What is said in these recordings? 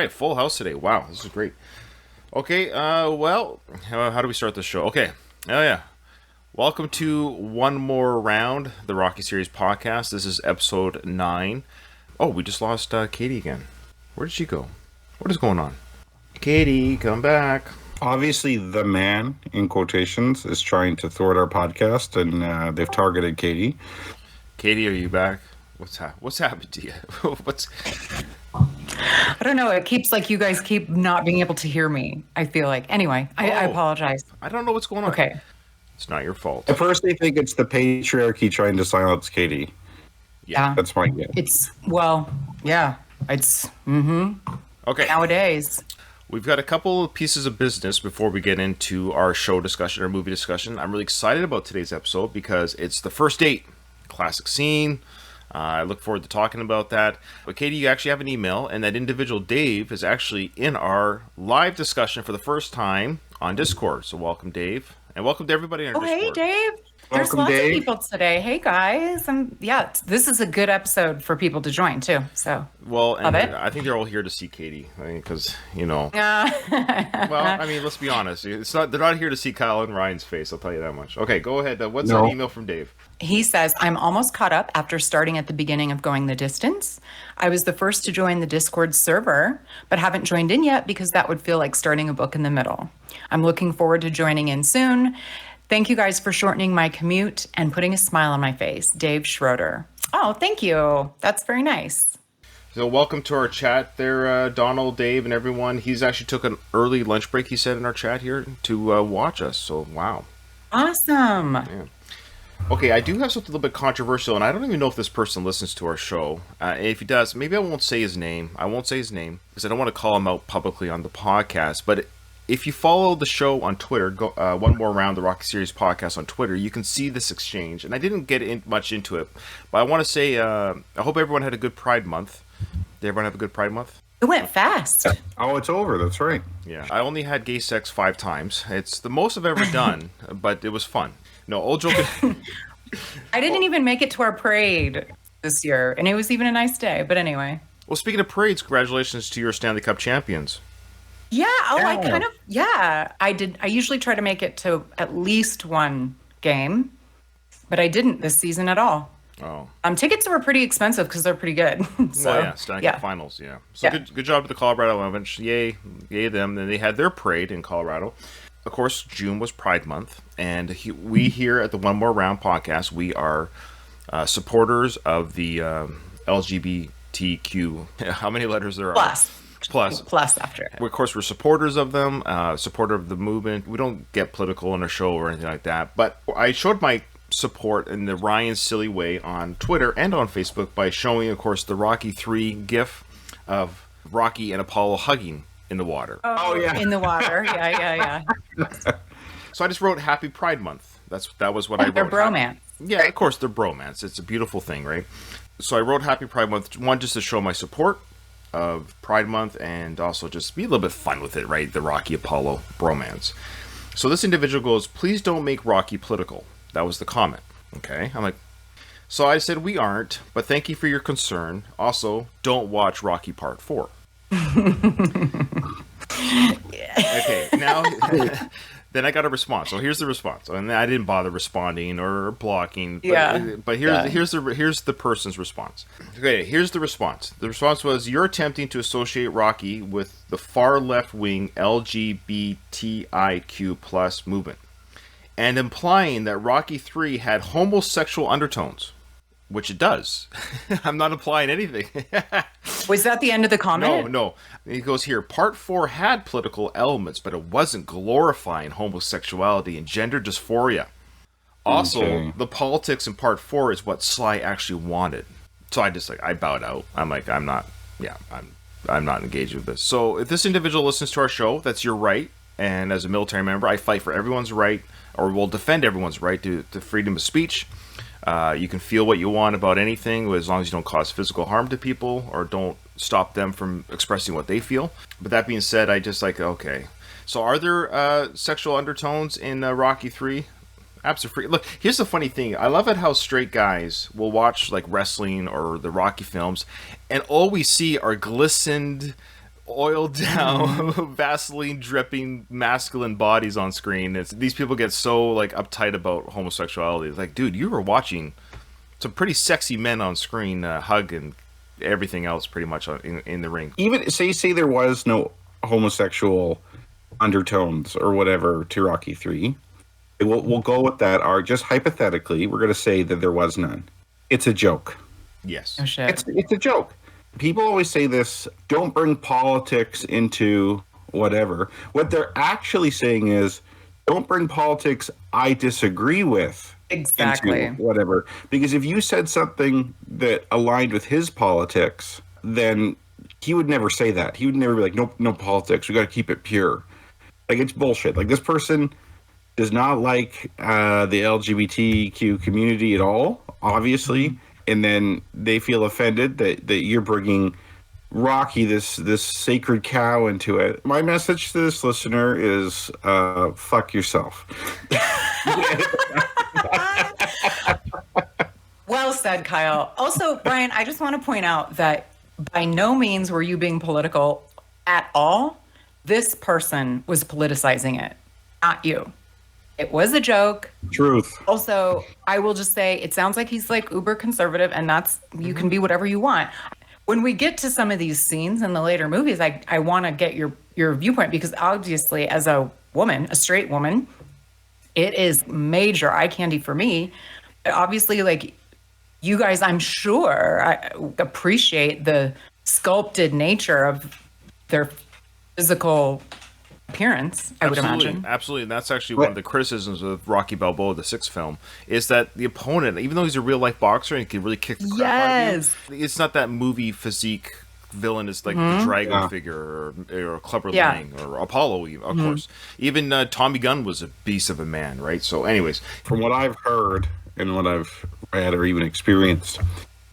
right, full house today. Wow, this is great. Okay, well, how do we start this show? Okay, oh yeah. Welcome to One More Round, the Rocky Series podcast. This is episode 9. Oh, we just lost Katie again. Where did she go? What is going on? Katie, come back. Obviously, the man, in quotations, is trying to thwart our podcast, and they've targeted Katie. Katie, are you back? What's happened to you? I don't know. It keeps you guys keep not being able to hear me. I feel like. Anyway, I apologize. I don't know what's going on. Okay. It's not your fault. At first, they think it's the patriarchy trying to silence Katie. Yeah. That's my guess. It's Okay. Nowadays. We've got a couple of pieces of business before we get into our show discussion or movie discussion. I'm really excited about today's episode because it's the first date. Classic scene. I look forward to talking about that. But Katie, you actually have an email, and that individual Dave is actually in our live discussion for the first time on Discord. So welcome, Dave. And welcome to everybody on Discord. Hey, Dave. There's Welcome, lots Dave. of people today. Hey, guys. This is a good episode for people to join, too. So, Well, and love it. I think they're all here to see Katie. I mean, because, well, let's be honest. They're not here to see Kyle and Ryan's face, I'll tell you that much. Okay, go ahead. What's No. that email from Dave? He says, I'm almost caught up after starting at the beginning of Going the Distance. I was the first to join the Discord server, but haven't joined in yet because that would feel like starting a book in the middle. I'm looking forward to joining in soon. Thank you guys for shortening my commute and putting a smile on my face. Dave Schroeder. Oh, thank you. That's very nice. So welcome to our chat there, Donald, Dave, and everyone. He's actually took an early lunch break, he said in our chat here, to watch us. So, wow. Awesome. Yeah. Okay, I do have something a little bit controversial, and I don't even know if this person listens to our show. If he does, maybe I won't say his name. I won't say his name because I don't want to call him out publicly on the podcast. But if you follow the show on Twitter, go One More Round, the Rocky Series podcast on Twitter, you can see this exchange. And I didn't get much into it, but I want to say I hope everyone had a good Pride Month. Did everyone have a good Pride Month? It went fast. Oh, it's over. That's right. Yeah. I only had gay sex 5 times. It's the most I've ever done, but it was fun. No, old joke. I didn't even make it to our parade this year, and it was even a nice day. But anyway. Well, speaking of parades, congratulations to your Stanley Cup champions. Yeah. Oh, Yeah. I did. I usually try to make it to at least one game, but I didn't this season at all. Oh. Tickets were pretty expensive because they're pretty good. So, Well, yeah, Stanley Cup finals, yeah. So Yeah. good job to the Colorado Avalanche. Yay them. Then they had their parade in Colorado. Of course, June was Pride Month, and we here at the One More Round podcast, we are supporters of the LGBTQ. How many letters there are? Plus after it. Of course, we're supporters of them, supporter of the movement. We don't get political in our show or anything like that. But I showed my support in the Ryan Silly way on Twitter and on Facebook by showing, of course, the Rocky 3 gif of Rocky and Apollo hugging in the water. Oh, yeah. In the water. Yeah. So I just wrote Happy Pride Month. That was what I wrote. They're bromance. Yeah, of course, they're bromance. It's a beautiful thing, right? So I wrote Happy Pride Month, one, just to show my support of Pride Month and also just be a little bit fun with it, right? The Rocky Apollo bromance. So this individual goes, please don't make Rocky political. That was the comment. Okay. I'm like, so I said, we aren't, but thank you for your concern. Also, don't watch Rocky Part 4. Okay. Now, then I got a response. So here's the response. And I didn't bother responding or blocking. But here's the person's response. Okay, here's the response. The response was, you're attempting to associate Rocky with the far left-wing LGBTIQ plus movement and implying that Rocky 3 had homosexual undertones, which it does. I'm not implying anything. Was that the end of the comment? No. He goes here, Part 4 had political elements, but it wasn't glorifying homosexuality and gender dysphoria. Also, the politics in Part 4 is what Sly actually wanted. So I bowed out. I'm not engaged with this. So if this individual listens to our show, that's your right. And as a military member, I fight for everyone's right, or will defend everyone's right to freedom of speech. You can feel what you want about anything as long as you don't cause physical harm to people or don't stop them from expressing what they feel. But that being said, I just okay. So are there sexual undertones in Rocky 3? Absolutely. Look, here's the funny thing. I love it how straight guys will watch wrestling or the Rocky films, and all we see are glistened oiled down, Vaseline dripping masculine bodies on screen. These people get so like uptight about homosexuality. It's like, dude, you were watching some pretty sexy men on screen hug and everything else pretty much in the ring. Even say there was no homosexual undertones or whatever to Rocky 3. We'll go with that. Or just hypothetically, we're going to say that there was none. It's a joke. Yes. Oh, shit. It's a joke. People always say this, don't bring politics into whatever. What they're actually saying is, don't bring politics I disagree with Exactly. into whatever. Because if you said something that aligned with his politics, then he would never say that. He would never be like, no politics. We got to keep it pure. Like, it's bullshit. Like, this person does not like the LGBTQ community at all, obviously. And then they feel offended that you're bringing Rocky, this sacred cow, into it. My message to this listener is, fuck yourself. Well said, Kyle. Also, Brian, I just want to point out that by no means were you being political at all. This person was politicizing it, not you. It was a joke. Truth. Also, I will just say it sounds like he's like uber conservative, and that's you can be whatever you want. When we get to some of these scenes in the later movies, I want to get your viewpoint, because obviously, as a woman, a straight woman, it is major eye candy for me. Obviously, like, you guys, I'm sure, I appreciate the sculpted nature of their physical appearance, I would imagine. Absolutely. And that's actually one of the criticisms of Rocky Balboa, the sixth film, is that the opponent, even though he's a real life boxer and he can really kick the crap out of you, it's not that movie physique villain. It's like the Drago figure or Clubber Lang or Apollo, of course. Even Tommy Gunn was a beast of a man, right? So anyways. From what I've heard and what I've read or even experienced,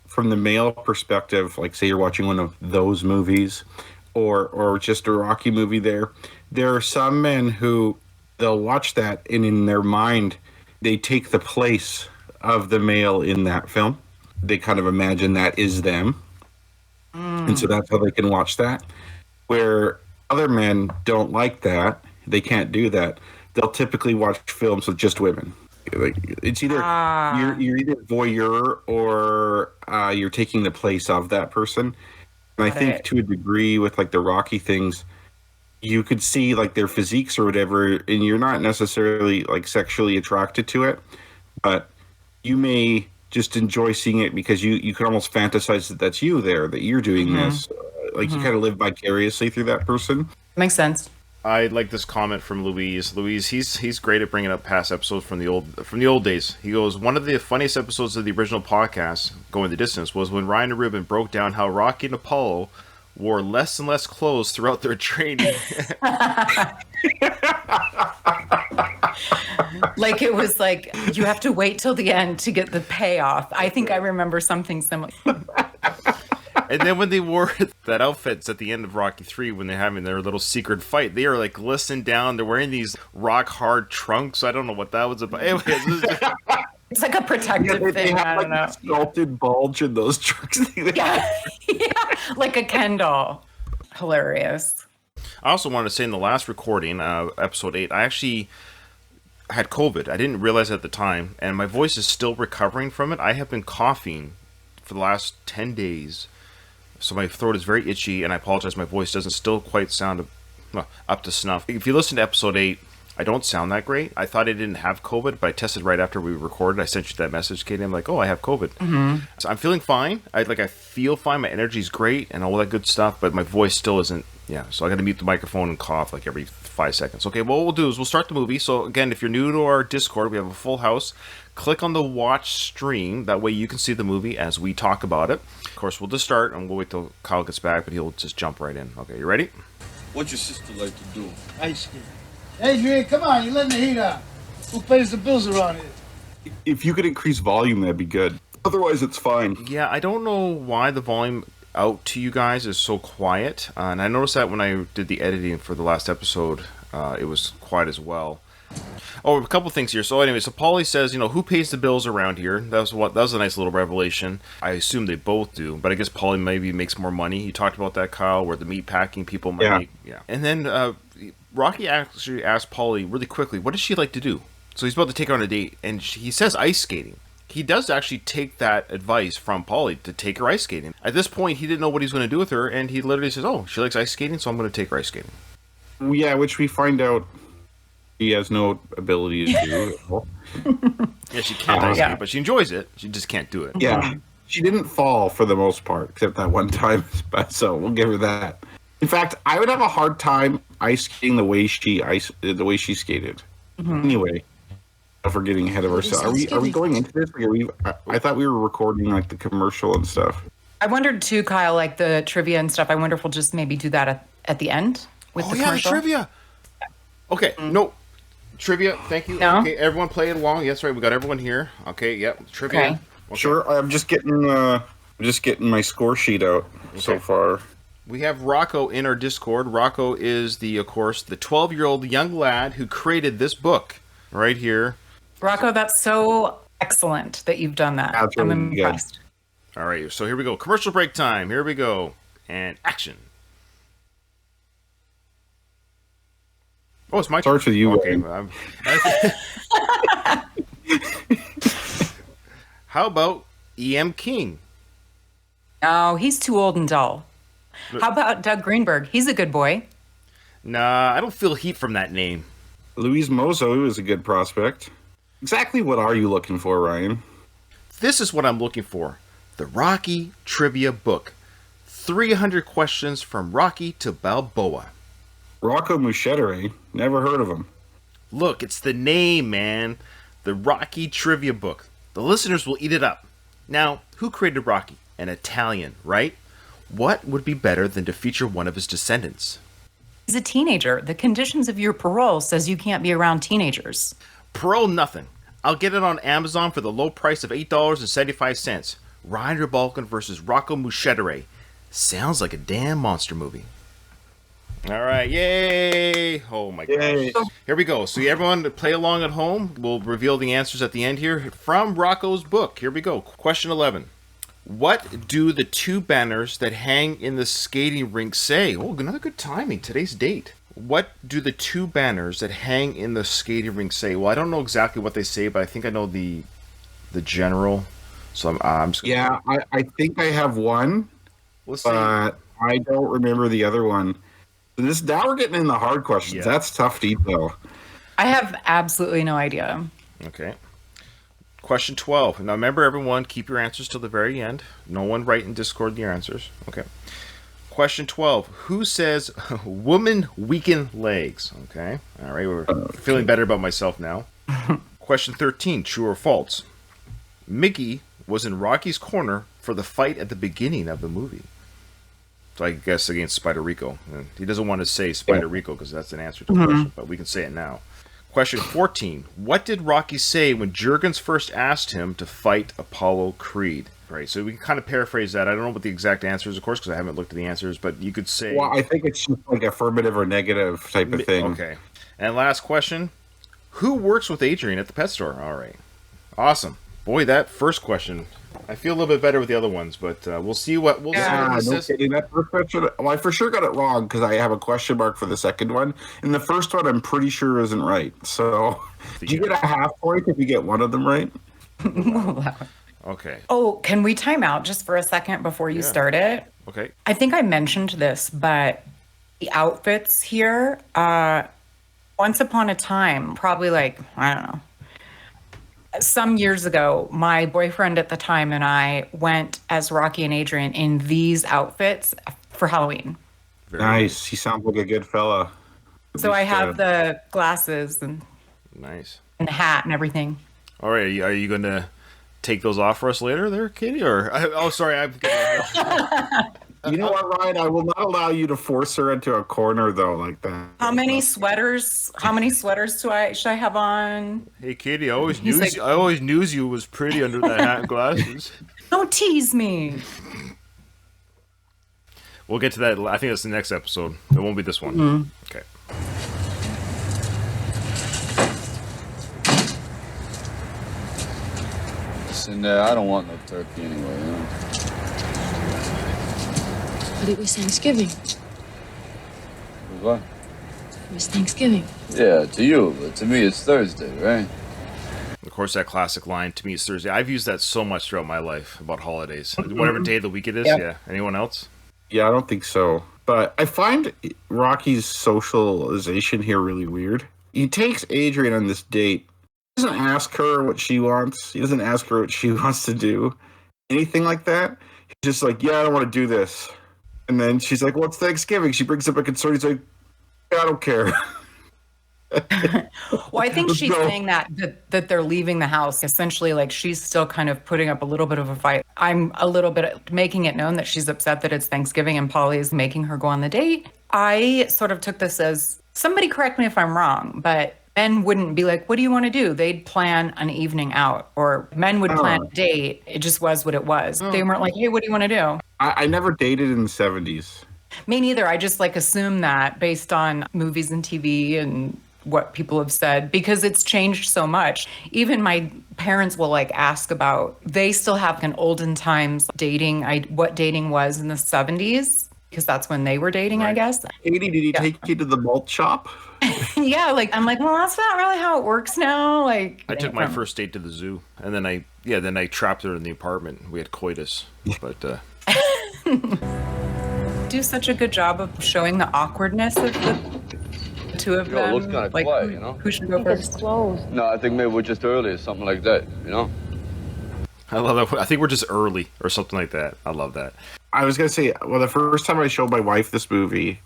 from the male perspective, like say you're watching one of those movies or just a Rocky movie, there are some men who they'll watch that and in their mind they take the place of the male in that film. They kind of imagine that is them. And so that's how they can watch that. Where other men don't like that, they can't do that. They'll typically watch films with just women. Like, it's either you're either voyeur or you're taking the place of that person. And I think to a degree with like the Rocky things, you could see like their physiques or whatever, and you're not necessarily like sexually attracted to it, but you may just enjoy seeing it because you can almost fantasize that that's you there, that you're doing this. Like you kind of live vicariously through that person. Makes sense. I like this comment from Louise. Louise, he's great at bringing up past episodes from the old days. He goes, one of the funniest episodes of the original podcast, Going the Distance, was when Ryan and Ruben broke down how Rocky and Apollo wore less and less clothes throughout their training. Like it was like you have to wait till the end to get the payoff. I think I remember something similar. And then when they wore that outfits at the end of Rocky 3, when they're having their little secret fight, they are like glistening down. They're wearing these rock hard trunks. I don't know what that was about. Anyways, it's like a protective thing. They have I don't know. a sculpted bulge in those trunks. Yeah, like a Ken doll. Hilarious. I also wanted to say in the last recording, episode 8, I actually had COVID. I didn't realize it at the time, and my voice is still recovering from it. I have been coughing for the last 10 days. So my throat is very itchy, and I apologize. My voice doesn't still quite sound up to snuff. If you listen to episode 8, I don't sound that great. I thought I didn't have COVID, but I tested right after we recorded. I sent you that message, Katie. I'm like, oh, I have COVID. So I'm feeling fine. I feel fine. My energy's great and all that good stuff, but my voice still isn't. Yeah, so I got to mute the microphone and cough like every 5 seconds. Okay, well, what we'll do is we'll start the movie. So again, if you're new to our Discord, we have a full house. Click on the watch stream. That way you can see the movie as we talk about it. Of course, we'll just start, and we'll wait till Kyle gets back, but he'll just jump right in. Okay, you ready? What's your sister like to do? Ice cream. Adrian, come on, you're letting the heat out. Who pays the bills around here? If you could increase volume, that'd be good. Otherwise, it's fine. Yeah, I don't know why the volume out to you guys is so quiet. And I noticed that when I did the editing for the last episode, it was quiet as well. Oh, a couple things here. So anyway, so Paulie says, who pays the bills around here? That was a nice little revelation. I assume they both do, but I guess Paulie maybe makes more money. You talked about that, Kyle, where the meat packing people might make. Yeah. And then Rocky actually asked Paulie really quickly, what does she like to do? So he's about to take her on a date, and he says ice skating. He does actually take that advice from Paulie to take her ice skating. At this point, he didn't know what he was going to do with her, and he literally says, oh, she likes ice skating, so I'm going to take her ice skating. Yeah, which we find out he has no ability to do. Yeah, she can't ice skate, but she enjoys it. She just can't do it. Yeah, she didn't fall for the most part, except that one time. So we'll give her that. In fact, I would have a hard time ice skating the way she skated. Anyway, if we're getting ahead of ourselves, are we going into this? I thought we were recording like the commercial and stuff. I wondered too, Kyle, like the trivia and stuff. I wonder if we'll just maybe do that at the end with the commercial. The trivia. Okay, no. Trivia, thank you. No? Okay, everyone play it along. Yes, right. We got everyone here. Okay, yep. Trivia. Okay. Sure. I'm just getting my score sheet out so far. We have Rocco in our Discord. Rocco is of course, the 12-year-old young lad who created this book right here. Rocco, that's so excellent that you've done that. That's I'm really impressed. All right, so here we go. Commercial break time. Here we go. And action. Oh, it's my turn. Starts with you. Okay. How about E.M. King? No, he's too old and dull. How about Doug Greenberg? He's a good boy. Nah, I don't feel heat from that name. Luis Mozo is a good prospect. Exactly what are you looking for, Ryan? This is what I'm looking for. The Rocky Trivia Book. 300 questions from Rocky to Balboa. Rocco Muschettere. Never heard of him. Look, it's the name, man. The Rocky Trivia Book. The listeners will eat it up. Now, who created Rocky? An Italian, right? What would be better than to feature one of his descendants? He's a teenager. The conditions of your parole says you can't be around teenagers. Parole nothing. I'll get it on Amazon for the low price of $8.75. Ryder Balkan versus Rocco Muschettere. Sounds like a damn monster movie. All right, yay! Oh my gosh. Here we go. So everyone play along at home. We'll reveal the answers at the end here from Rocco's book. Here we go. Question 11. What do the two banners that hang in the skating rink say? Oh, another good timing. Today's date. What do the two banners that hang in the skating rink say? Well, I don't know exactly what they say, but I think I know the general. So I'm just gonna... Yeah, I think I have one, but I don't remember the other one. Now we're getting in the hard questions. Yeah. That's tough detail. I have absolutely no idea. Okay. Question 12. Now remember, everyone, keep your answers till the very end. No one write in Discord your answers. Okay. Question 12. Who says woman weaken legs? Okay. All right. We're feeling better about myself now. Question 13. True or false? Mickey was in Rocky's corner for the fight at the beginning of the movie. So I guess against Spider Rico. He doesn't want to say Spider Rico because that's an answer to the question, but we can say it now. Question 14. What did Rocky say when Juergens first asked him to fight Apollo Creed? Right, so we can kind of paraphrase that. I don't know what the exact answer is, of course, because I haven't looked at the answers, but you could say... Well, I think it's just like affirmative or negative type of thing. Okay. And last question. Who works with Adrian at the pet store? All right. Awesome. Boy, that first question... I feel a little bit better with the other ones, but we'll see what he says. That first question, well, I for sure got it wrong because I have a question mark for the second one. And the first one, I'm pretty sure isn't right. So, do you get a half point if you get one of them right? Okay. Oh, can we time out just for a second before you start it? Okay. I think I mentioned this, but the outfits here, once upon a time, probably like, I don't know, some years ago, my boyfriend at the time and I went as Rocky and Adrian in these outfits for Halloween. Very nice. He sounds like a good fella. So I have the glasses and nice and the hat and everything. All right, are you going to take those off for us later, there, Katie? Or sorry, I'm getting. You know what, Ryan? I will not allow you to force her into a corner though, like that. How many sweaters should I have on? Hey, Katie, I always knew you was pretty under that hat and glasses. Don't tease me. We'll get to that. I think that's the next episode. It won't be this one. Okay. Listen, I don't want no turkey anyway, you know? But it was Thanksgiving. What? It was Thanksgiving. Yeah, to you, but to me it's Thursday, right? Of course, that classic line, to me, it's Thursday. I've used that so much throughout my life about holidays. Whatever day of the week it is, yeah. Anyone else? Yeah, I don't think so. But I find Rocky's socialization here really weird. He takes Adrian on this date. He doesn't ask her what she wants. He doesn't ask her what she wants to do. Anything like that. He's just like, yeah, I don't want to do this. And then she's like, well, it's Thanksgiving. She brings up a concern. He's like, yeah, I don't care. Well, I think she's saying that they're leaving the house. Essentially, like, she's still kind of putting up a little bit of a fight. I'm a little bit making it known that she's upset that it's Thanksgiving and Polly is making her go on the date. I sort of took this as, somebody correct me if I'm wrong, but men wouldn't be like, what do you want to do? They'd plan an evening out, or men would plan a date. It just was what it was. They weren't like, hey, what do you want to do? I never dated in the 70s. Me neither. I just like assume that based on movies and TV and what people have said, because it's changed so much. Even my parents will like ask about, they still have an olden times dating, what dating was in the 70s, because that's when they were dating, right. I guess. Katie, did he take you to the malt shop? Yeah, like, I'm like, well, that's not really how it works now. Like, I took my first date to the zoo, and then I trapped her in the apartment. We had coitus, but do such a good job of showing the awkwardness of the two of them. It looks kind of like, quiet, you know? Who should go first? No, I think maybe we're just early or something like that, you know? I love that. I think we're just early or something like that. I love that. I was going to say, well, the first time I showed my wife this movie, it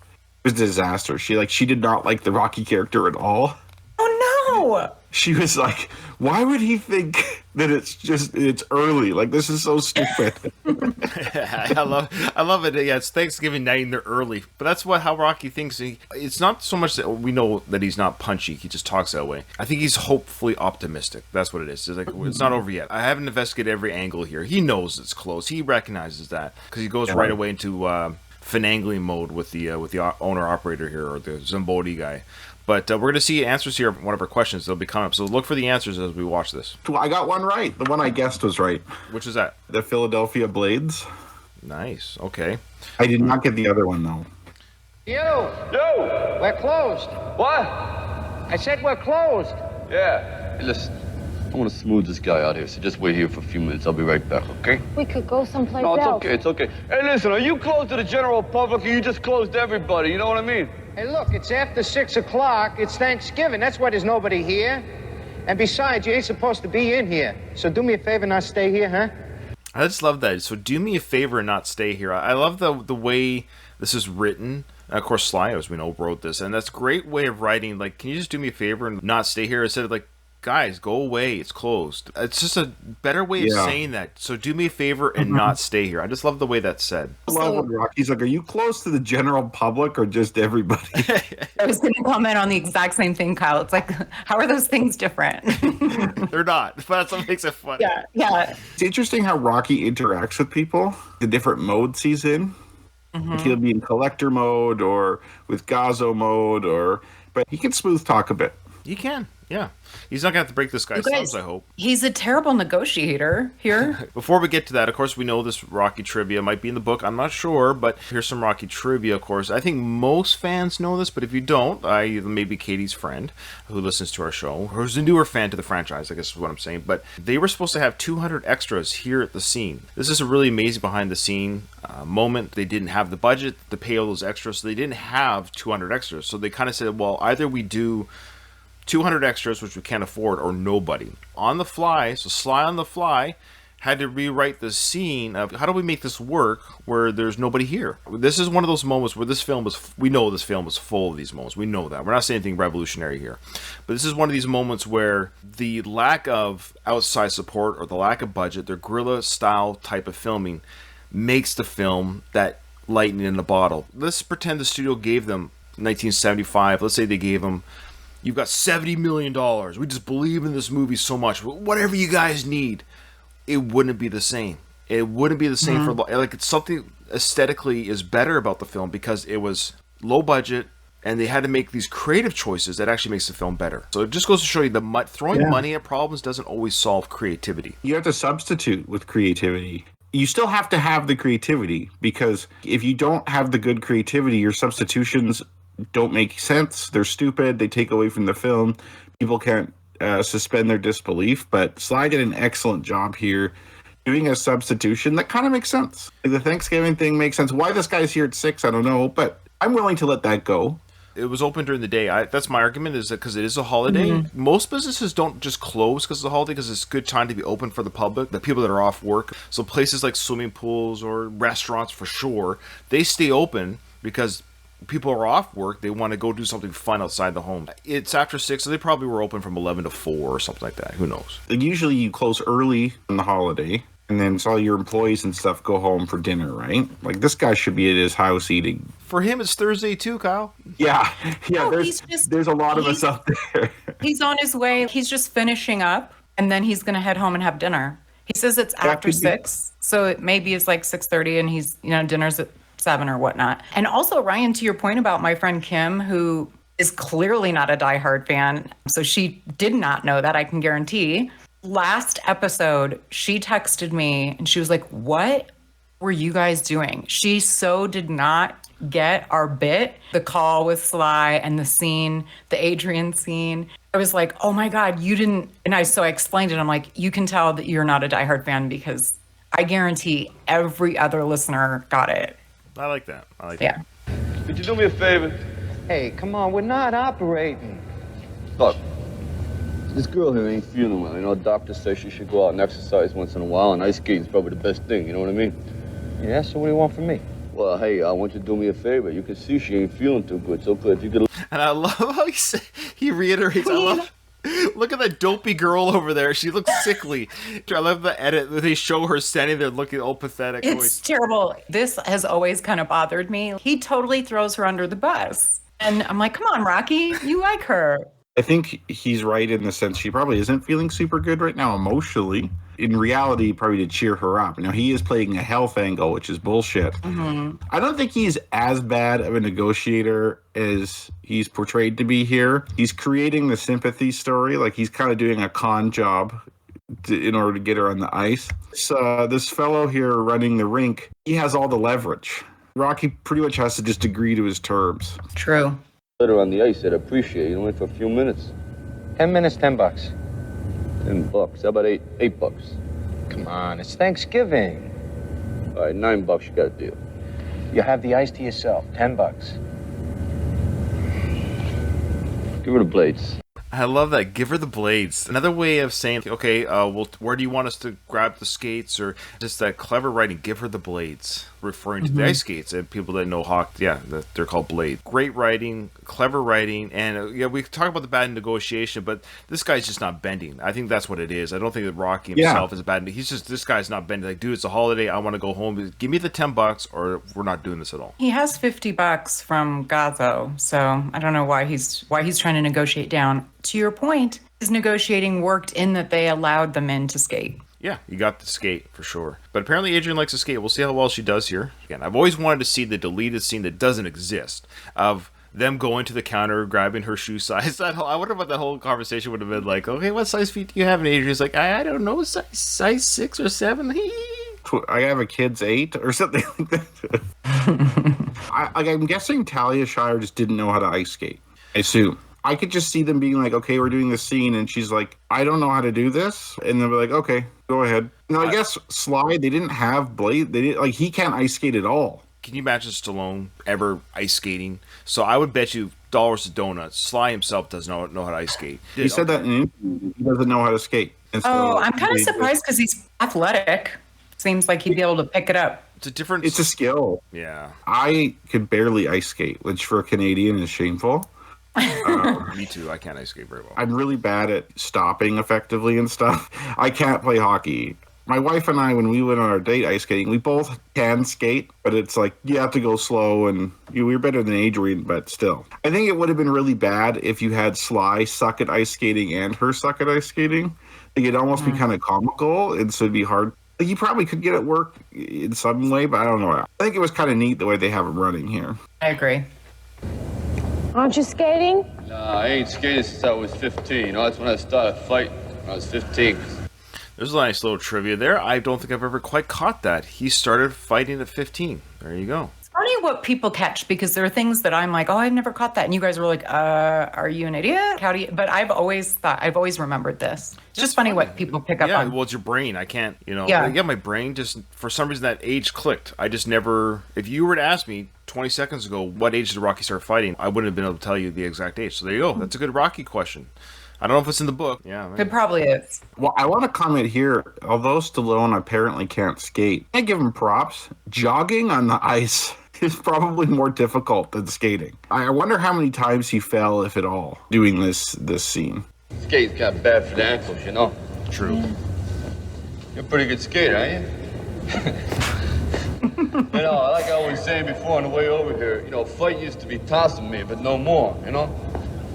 was a disaster. She did not like the Rocky character at all. Oh, no! She was like, why would he think that it's early? Like, this is so stupid. I love it. Yeah, it's Thanksgiving night and they're early. But that's how Rocky thinks. It's not so much that we know that he's not punchy. He just talks that way. I think he's hopefully optimistic. That's what it is. It's like, it's not over yet. I haven't investigated every angle here. He knows it's close. He recognizes that because he goes right away into finagling mode with the owner-operator here, or the Zambodi guy. But we're going to see answers here. One of our questions that'll be coming up. So look for the answers as we watch this. I got one right. The one I guessed was right. Which is that? The Philadelphia Blades. Nice. Okay. I did not get the other one, though. You! We're closed. What? I said we're closed. Yeah. Hey, listen, I want to smooth this guy out here, so just wait here for a few minutes. I'll be right back, okay? We could go someplace No, it's else. okay, it's okay. Hey, listen, are you closed to the general public, or you just closed to everybody? You know what I mean? Hey, look, it's after 6 o'clock. It's Thanksgiving. That's why there's nobody here. And besides, you ain't supposed to be in here. So do me a favor and not stay here, huh? I just love that. So do me a favor and not stay here. I love the way this is written. And of course, Sly, as we know, wrote this. And that's a great way of writing. Like, can you just do me a favor and not stay here? Instead of like, guys, go away. It's closed. It's just a better way of saying that. So do me a favor and not stay here. I just love the way that's said. I love when Rocky's like, are you close to the general public or just everybody? I was going to comment on the exact same thing, Kyle. It's like, how are those things different? They're not. But that's what makes it fun. Yeah. It's interesting how Rocky interacts with people, the different modes he's in. Like he'll be in collector mode or with Gazzo mode, but he can smooth talk a bit. He can, yeah. He's not going to have to break this guy's thumbs, I hope. He's a terrible negotiator here. Before we get to that, of course, we know this Rocky trivia might be in the book. I'm not sure, but here's some Rocky trivia, of course. I think most fans know this, but if you don't, maybe Katie's friend who listens to our show, who's a newer fan to the franchise, I guess is what I'm saying, but they were supposed to have 200 extras here at the scene. This is a really amazing behind-the-scene moment. They didn't have the budget to pay all those extras, so they didn't have 200 extras. So they kind of said, well, either we do 200 extras, which we can't afford, or nobody. On the fly, so Sly on the fly had to rewrite the scene of how do we make this work where there's nobody here. This is one of those moments where we know this film is full of these moments. We know that. We're not saying anything revolutionary here. But this is one of these moments where the lack of outside support or the lack of budget, their guerrilla style type of filming, makes the film that lightning in a bottle. Let's pretend the studio gave them 1975. Let's say they gave them, you've got $70 million. We just believe in this movie so much. Whatever you guys need, it wouldn't be the same. It wouldn't be the same for, like, it's something aesthetically is better about the film because it was low budget and they had to make these creative choices that actually makes the film better. So it just goes to show you that throwing money at problems doesn't always solve creativity. You have to substitute with creativity. You still have to have the creativity, because if you don't have the good creativity, your substitutions don't make sense. They're stupid. They take away from the film. People can't suspend their disbelief. But Sly did an excellent job here doing a substitution that kind of makes sense. Like the Thanksgiving thing makes sense. Why this guy's here at 6, I don't know, but I'm willing to let that go. It was open during the day. That's my argument, is that because it is a holiday. Most businesses don't just close because it's a holiday, because it's a good time to be open for the public, the people that are off work. So places like swimming pools or restaurants, for sure, they stay open because people are off work. They want to go do something fun outside the home. It's after 6, so they probably were open from 11 to 4 or something like that. Who knows? Like usually you close early on the holiday, and then all your employees and stuff go home for dinner, right? Like this guy should be at his house eating. For him, it's Thursday too, Kyle. Yeah. No, there's a lot of us out there. He's on his way. He's just finishing up, and then he's going to head home and have dinner. He says it's after 6, so it maybe it's like 6:30, and he's, dinner's at 7 or whatnot. And also, Ryan, to your point about my friend Kim, who is clearly not a diehard fan, so she did not know that, I can guarantee. Last episode, she texted me and she was like, "What were you guys doing?" She so did not get our bit, the call with Sly and the scene, the Adrian scene. I was like, "Oh my God, you didn't." And I explained it. I'm like, "You can tell that you're not a diehard fan, because I guarantee every other listener got it." I like that. Yeah. Could you do me a favor? Hey, come on, we're not operating. Look, this girl here ain't feeling well. Doctors say she should go out and exercise once in a while, and ice skating's probably the best thing, you know what I mean? Yeah, so what do you want from me? Well, hey, I want you to do me a favor. You can see she ain't feeling too good, so if you could... And I love how he reiterates. Look at that dopey girl over there. She looks sickly. I love the edit. They show her standing there looking all pathetic. It's terrible. This has always kind of bothered me. He totally throws her under the bus. And I'm like, come on, Rocky, you like her. I think he's right in the sense she probably isn't feeling super good right now emotionally. In reality, probably to cheer her up. Now, he is playing a health angle, which is bullshit. I don't think he's as bad of a negotiator as he's portrayed to be here. He's creating the sympathy story. Like, he's kind of doing a con job in order to get her on the ice. So this fellow here running the rink, he has all the leverage. Rocky pretty much has to just agree to his terms. True. Let her on the ice, I'd appreciate it, only for a few minutes. 10 minutes, $10. $10. How about $8? Come on, it's Thanksgiving. All right, $9, you got a deal. You have the ice to yourself, $10. Give her the blades. I love that. Give her the blades. Another way of saying, okay, well, where do you want us to grab the skates? Or just that clever writing, give her the blades. Referring to the ice skates. And people that know hockey, they're called blades. Great writing, clever writing. And we talk about the bad negotiation, but this guy's just not bending. I think that's what it is. I don't think that Rocky himself is bad. He's just, this guy's not bending. Like, dude, it's a holiday. I want to go home. Give me the $10 or we're not doing this at all. He has $50 from Gazzo, so I don't know why he's trying to negotiate down. To your point, his negotiating worked in that they allowed the men to skate. Yeah, you got the skate for sure. But apparently Adrian likes to skate. We'll see how well she does here. Again, I've always wanted to see the deleted scene that doesn't exist of them going to the counter, grabbing her shoe size. I wonder what that whole conversation would have been like. Okay, what size feet do you have? And Adrian's like, I don't know, size 6 or 7. I have a kid's 8 or something like that. I'm guessing Talia Shire just didn't know how to ice skate. I assume. I could just see them being like, okay, we're doing this scene. And she's like, I don't know how to do this. And they'll be like, okay, go ahead. Now, I guess Sly, they didn't have blade. They didn't, he can't ice skate at all. Can you imagine Stallone ever ice skating? So I would bet you dollars to donuts. Sly himself does not know how to ice skate. He said that in an interview. He doesn't know how to skate. And so I'm kind of surprised because he's athletic. Seems like he'd be able to pick it up. It's a skill. Yeah. I could barely ice skate, which for a Canadian is shameful. Me too. I can't ice skate very well. I'm really bad at stopping effectively and stuff. I can't play hockey. My wife and I, when we went on our date ice skating, we both can skate, but it's like you have to go slow, and we're better than Adrian, but still. I think it would have been really bad if you had Sly suck at ice skating and her suck at ice skating. Like, it'd almost be kind of comical, and so it'd be hard. Like, you probably could get it work in some way, but I don't know. I think it was kind of neat the way they have it running here. I agree. Aren't you skating? Nah, I ain't skated since I was 15. You know, that's when I started fighting, when I was 15. There's a nice little trivia there. I don't think I've ever quite caught that. He started fighting at 15. There you go. It's funny what people catch, because there are things that I'm like, oh, I've never caught that. And you guys were like, are you an idiot? How do you? But I've always remembered this. It's just funny what people pick up on. Well, it's your brain. I can't, Yeah. My brain just, for some reason, that age clicked. I just never, if you were to ask me 20 seconds ago, what age did Rocky start fighting? I wouldn't have been able to tell you the exact age. So there you go. That's a good Rocky question. I don't know if it's in the book. Yeah, It probably is. Well, I want to comment here. Although Stallone apparently can't skate, I give him props. Jogging on the ice is probably more difficult than skating. I wonder how many times he fell, if at all, doing this scene. Skating's kind of bad for the ankles, you know? true. You're a pretty good skater, aren't you? You know, like I was saying before on the way over here, fight used to be tossing me, but no more, you know?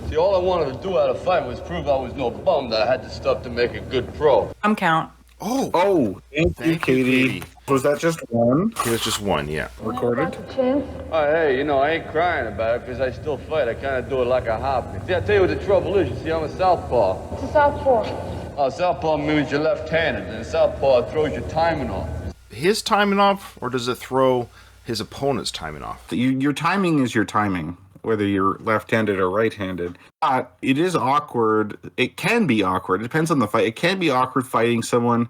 See, all I wanted to do out of fight was prove I was no bum, that I had the stuff to make a good pro. Count. Oh, thank you, Katie. Was that just one? It was just one, yeah. Recorded? Oh, hey, I ain't crying about it because I still fight. I kind of do it like a hobby. See, I tell you what the trouble is. You see, I'm a southpaw. What's a southpaw? Oh, southpaw means you're left-handed, and southpaw throws your timing off. His timing off, or does it throw his opponent's timing off? Your timing is your timing, whether you're left-handed or right-handed. But it is awkward. It can be awkward. It depends on the fight. It can be awkward fighting someone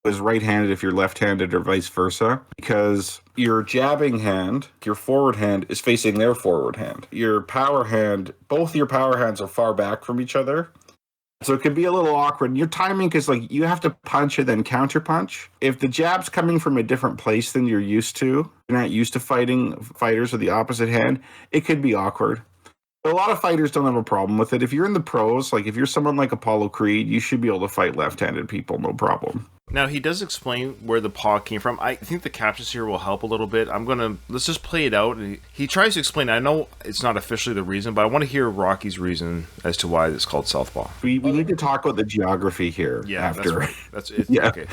who is right-handed if you're left-handed or vice versa, because your jabbing hand, your forward hand, is facing their forward hand. Your power hand, both your power hands are far back from each other. So it can be a little awkward. Your timing is like you have to punch and then counter punch. If the jab's coming from a different place than you're used to, you're not used to fighting fighters with the opposite hand, it could be awkward. But a lot of fighters don't have a problem with it. If you're in the pros, like if you're someone like Apollo Creed, you should be able to fight left-handed people, no problem. Now, he does explain where the paw came from. I think the captions here will help a little bit. Let's just play it out. He tries to explain. I know it's not officially the reason, but I want to hear Rocky's reason as to why it's called Southpaw. We need to talk about the geography here. Yeah, after. that's right. That's it. Yeah. Okay.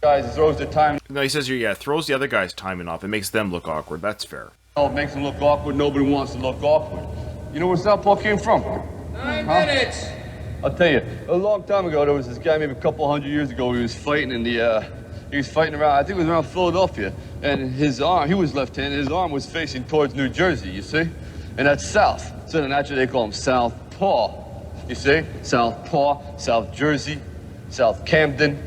Guys, throws the time. No, he says here, yeah, throws the other guy's timing off. It makes them look awkward. That's fair. Oh, it makes them look awkward. Nobody wants to look awkward. You know where southpaw came from? 9 minutes. I'll tell you, a long time ago, there was this guy, maybe a couple hundred years ago, he was fighting in he was fighting around, I think it was around Philadelphia, and his arm, he was left-handed, his arm was facing towards New Jersey, you see? And that's south. So then naturally they call him Southpaw, you see? Southpaw, South Jersey, South Camden,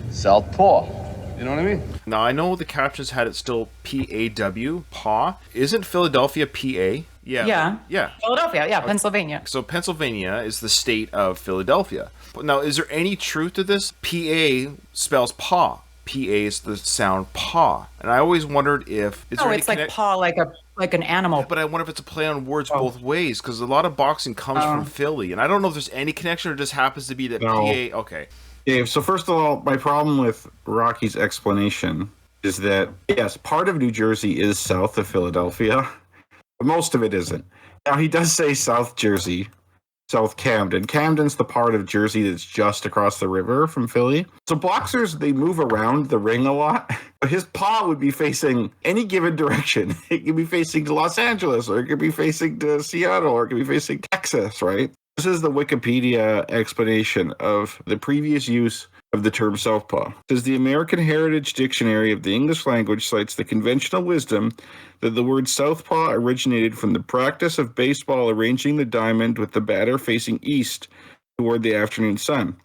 Southpaw. You know what I mean? Now, I know the captions had it still P-A-W, paw. Isn't Philadelphia P-A? Yeah. Philadelphia, yeah, Pennsylvania. So Pennsylvania is the state of Philadelphia. Now, is there any truth to this? P-A spells paw. P-A is the sound paw. And I always wondered if... It's like paw, like an animal. But I wonder if it's a play on words both ways, because a lot of boxing comes from Philly. And I don't know if there's any connection or it just happens to be that P-A... Okay. Dave, so first of all, my problem with Rocky's explanation is that, yes, part of New Jersey is south of Philadelphia, but most of it isn't. Now, he does say South Jersey, South Camden. Camden's the part of Jersey that's just across the river from Philly. So boxers, they move around the ring a lot. His paw would be facing any given direction. It could be facing to Los Angeles, or it could be facing to Seattle, or it could be facing Texas, right? This is the Wikipedia explanation of the previous use of the term southpaw. It says the American Heritage Dictionary of the English language cites the conventional wisdom that the word southpaw originated from the practice of baseball arranging the diamond with the batter facing east toward the afternoon sun.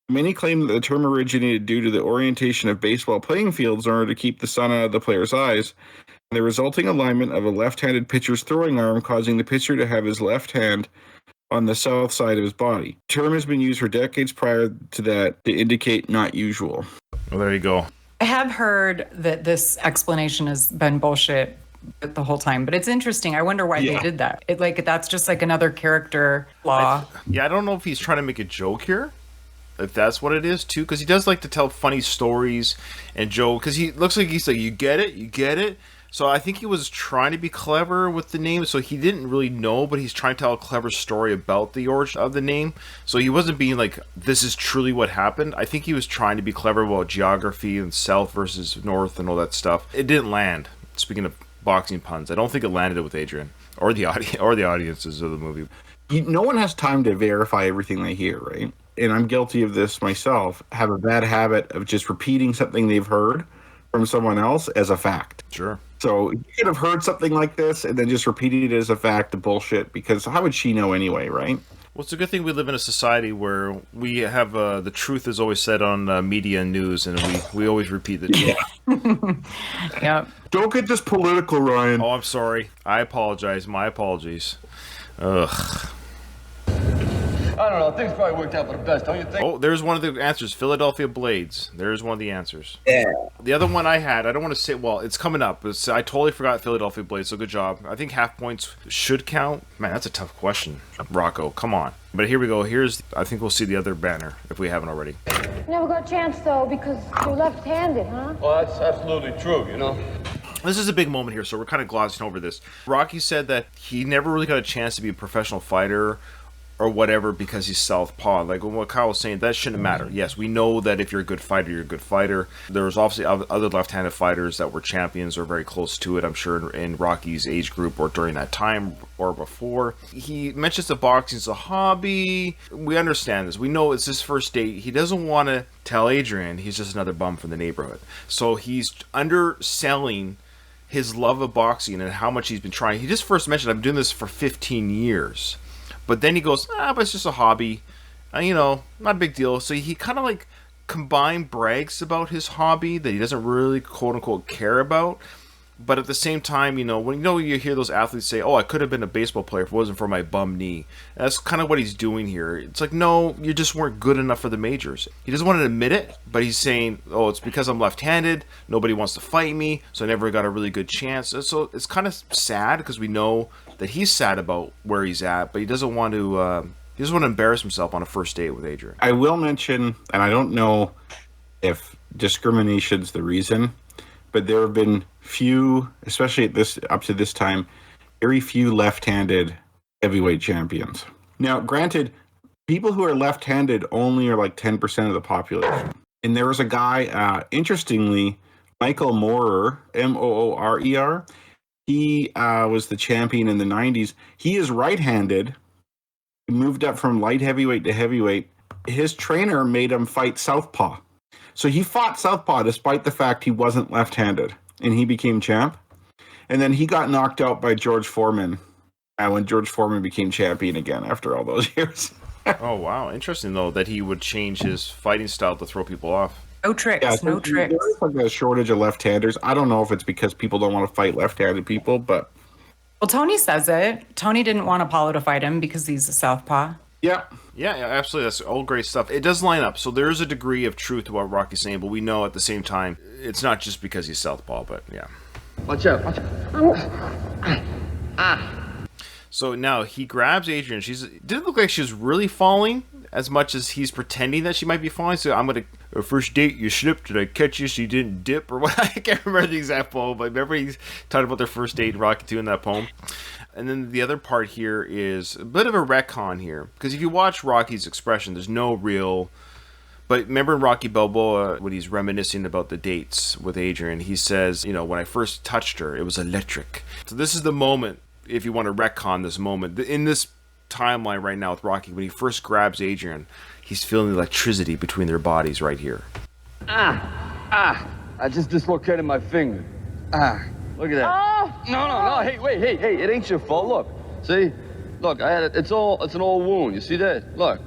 Many claim that the term originated due to the orientation of baseball playing fields in order to keep the sun out of the player's eyes, and the resulting alignment of a left-handed pitcher's throwing arm causing the pitcher to have his left hand on the south side of his body. The term has been used for decades prior to that to indicate not usual. Well, there you go. I have heard that this explanation has been bullshit the whole time, but it's interesting. I wonder why they did that. That's just like another character flaw. I don't know if he's trying to make a joke here, if that's what it is too, because he does like to tell funny stories and joke, because he looks like he's like, you get it. So I think he was trying to be clever with the name, so he didn't really know, but he's trying to tell a clever story about the origin of the name. So he wasn't being like, this is truly what happened. I think he was trying to be clever about geography and south versus north and all that stuff. It didn't land. Speaking of boxing puns, I don't think it landed with Adrian. or the audiences of the movie. No one has time to verify everything they hear, right? And I'm guilty of this myself. Have a bad habit of just repeating something they've heard from someone else as a fact. Sure. So you could have heard something like this and then just repeated it as a fact of bullshit, because how would she know anyway, right? Well, it's a good thing we live in a society where we have the truth is always said on media and news, and we always repeat the truth. Yep. Don't get this political, Ryan. Oh, I'm sorry. I apologize. My apologies. Ugh. I don't know. Things probably worked out for the best, don't you think? Oh, there's one of the answers. Philadelphia Blades. There's one of the answers. Yeah. The other one I had, I don't want to say, well, it's coming up. I totally forgot Philadelphia Blades, so good job. I think half points should count. Man, that's a tough question, Rocco. Come on. But here we go. I think we'll see the other banner, if we haven't already. Never got a chance, though, because you're left-handed, huh? Well, that's absolutely true, you know. This is a big moment here, so we're kind of glossing over this. Rocky said that he never really got a chance to be a professional fighter or whatever because he's southpaw. Like what Kyle was saying, that shouldn't matter. Yes, we know that if you're a good fighter, you're a good fighter. There's obviously other left-handed fighters that were champions or very close to it, I'm sure, in Rocky's age group or during that time or before. He mentions that boxing is a hobby. We understand this. We know it's his first date. He doesn't want to tell Adrian he's just another bum from the neighborhood. So he's underselling his love of boxing and how much he's been trying. He just first mentioned, I've been doing this for 15 years. But then he goes, but it's just a hobby. Not a big deal. So he kind of like combined brags about his hobby that he doesn't really quote unquote care about. But at the same time, when you hear those athletes say, I could have been a baseball player if it wasn't for my bum knee. That's kind of what he's doing here. It's like, no, you just weren't good enough for the majors. He doesn't want to admit it, but he's saying, it's because I'm left-handed. Nobody wants to fight me, so I never got a really good chance. So it's kind of sad because we know that he's sad about where he's at, but he doesn't want to embarrass himself on a first date with Adrian. I will mention, and I don't know if discrimination's the reason, but there have been few, especially up to this time, very few left-handed heavyweight champions. Now, granted, people who are left-handed only are like 10% of the population. And there was a guy, interestingly, Michael Moorer, Moorer. He was the champion in the 90s. He is right-handed. He moved up from light heavyweight to heavyweight. His trainer made him fight southpaw. So he fought southpaw despite the fact he wasn't left-handed, and he became champ. And then he got knocked out by George Foreman when George Foreman became champion again after all those years. Oh, wow. Interesting, though, that he would change his fighting style to throw people off. No tricks, no tricks. There's like a shortage of left-handers. I don't know if it's because people don't want to fight left-handed people, but... Well, Tony says it. Tony didn't want Apollo to fight him because he's a southpaw. Yeah. Yeah, absolutely. That's all great stuff. It does line up. So there is a degree of truth to what Rocky's saying, but we know at the same time it's not just because he's southpaw, but yeah. Watch out. So now he grabs Adrian. Didn't look like she was really falling as much as he's pretending that she might be falling. So I'm going to, first date, you slipped. Did I catch you so you didn't dip? Or what? I can't remember the exact poem, but remember he's talking about their first date, Rocky 2 in that poem. And then the other part here is a bit of a retcon here. Because if you watch Rocky's expression, there's no real... But remember in Rocky Balboa, when he's reminiscing about the dates with Adrian, he says, when I first touched her, it was electric. So this is the moment, if you want to retcon this moment. In this timeline right now with Rocky, when he first grabs Adrian, he's feeling the electricity between their bodies right here. I just dislocated my finger. Look at that. Oh! No. Hey, wait, hey, it ain't your fault. Look, see? Look, I had it. It's an old wound. You see that? Look.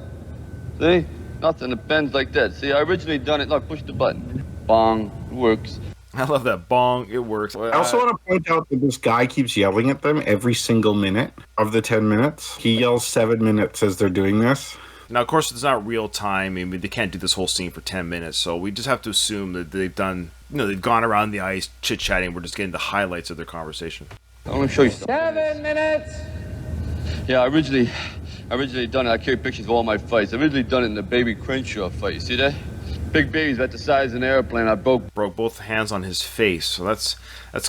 See? Nothing that bends like that. See, I originally done it. Look, push the button. Bong. It works. I love that. Bong. It works. I also want to point out that this guy keeps yelling at them every single minute of the 10 minutes. He yells 7 minutes as they're doing this. Now, of course, it's not real time. I mean, they can't do this whole scene for 10 minutes, so we just have to assume that they've done, they've gone around the ice chit-chatting. We're just getting the highlights of their conversation. I want to show you something. 7 minutes. Yeah, I originally done it. I carry pictures of all my fights. I originally done it in the Baby Crenshaw fight. You see that? Big baby's about the size of an airplane. I broke both hands on his face. So that's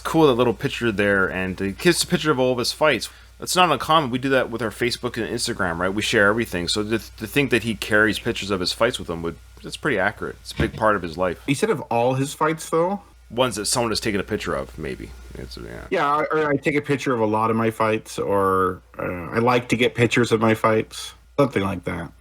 cool, that little picture there. And he gives a picture of all of his fights. That's not uncommon. We do that with our Facebook and Instagram, right? We share everything. So to think that he carries pictures of his fights with him, that's pretty accurate. It's a big part of his life. He said of all his fights, though? ones that someone has taken a picture of, maybe. Or I take a picture of a lot of my fights, or I like to get pictures of my fights, something like that.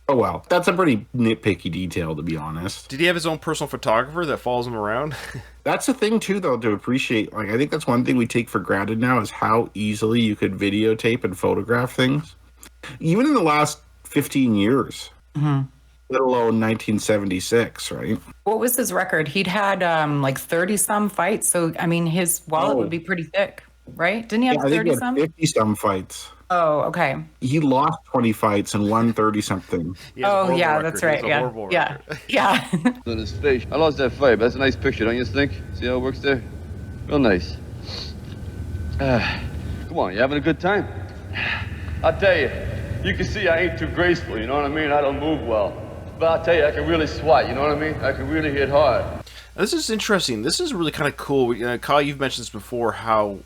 Oh, well, that's a pretty nitpicky detail, to be honest. Did he have his own personal photographer that follows him around? That's the thing, too, though, to appreciate. Like, I think that's one thing we take for granted now is how easily you could videotape and photograph things. Even in the last 15 years, let alone 1976, right? What was his record? He'd had like 30-some fights. So, I mean, his wallet would be pretty thick, right? Didn't he have 30-some? 50-some fights. Oh, okay. He lost 20 fights and won 30-something. Oh, yeah, that's right. Yeah. Yeah. On his face. I lost that fight, but that's a nice picture, don't you think? See how it works there? Real nice. Come on, you having a good time? I'll tell you, you can see I ain't too graceful, you know what I mean? I don't move well. But I'll tell you, I can really swat, you know what I mean? I can really hit hard. This is interesting. This is really kind of cool. Kyle, you've mentioned this before, how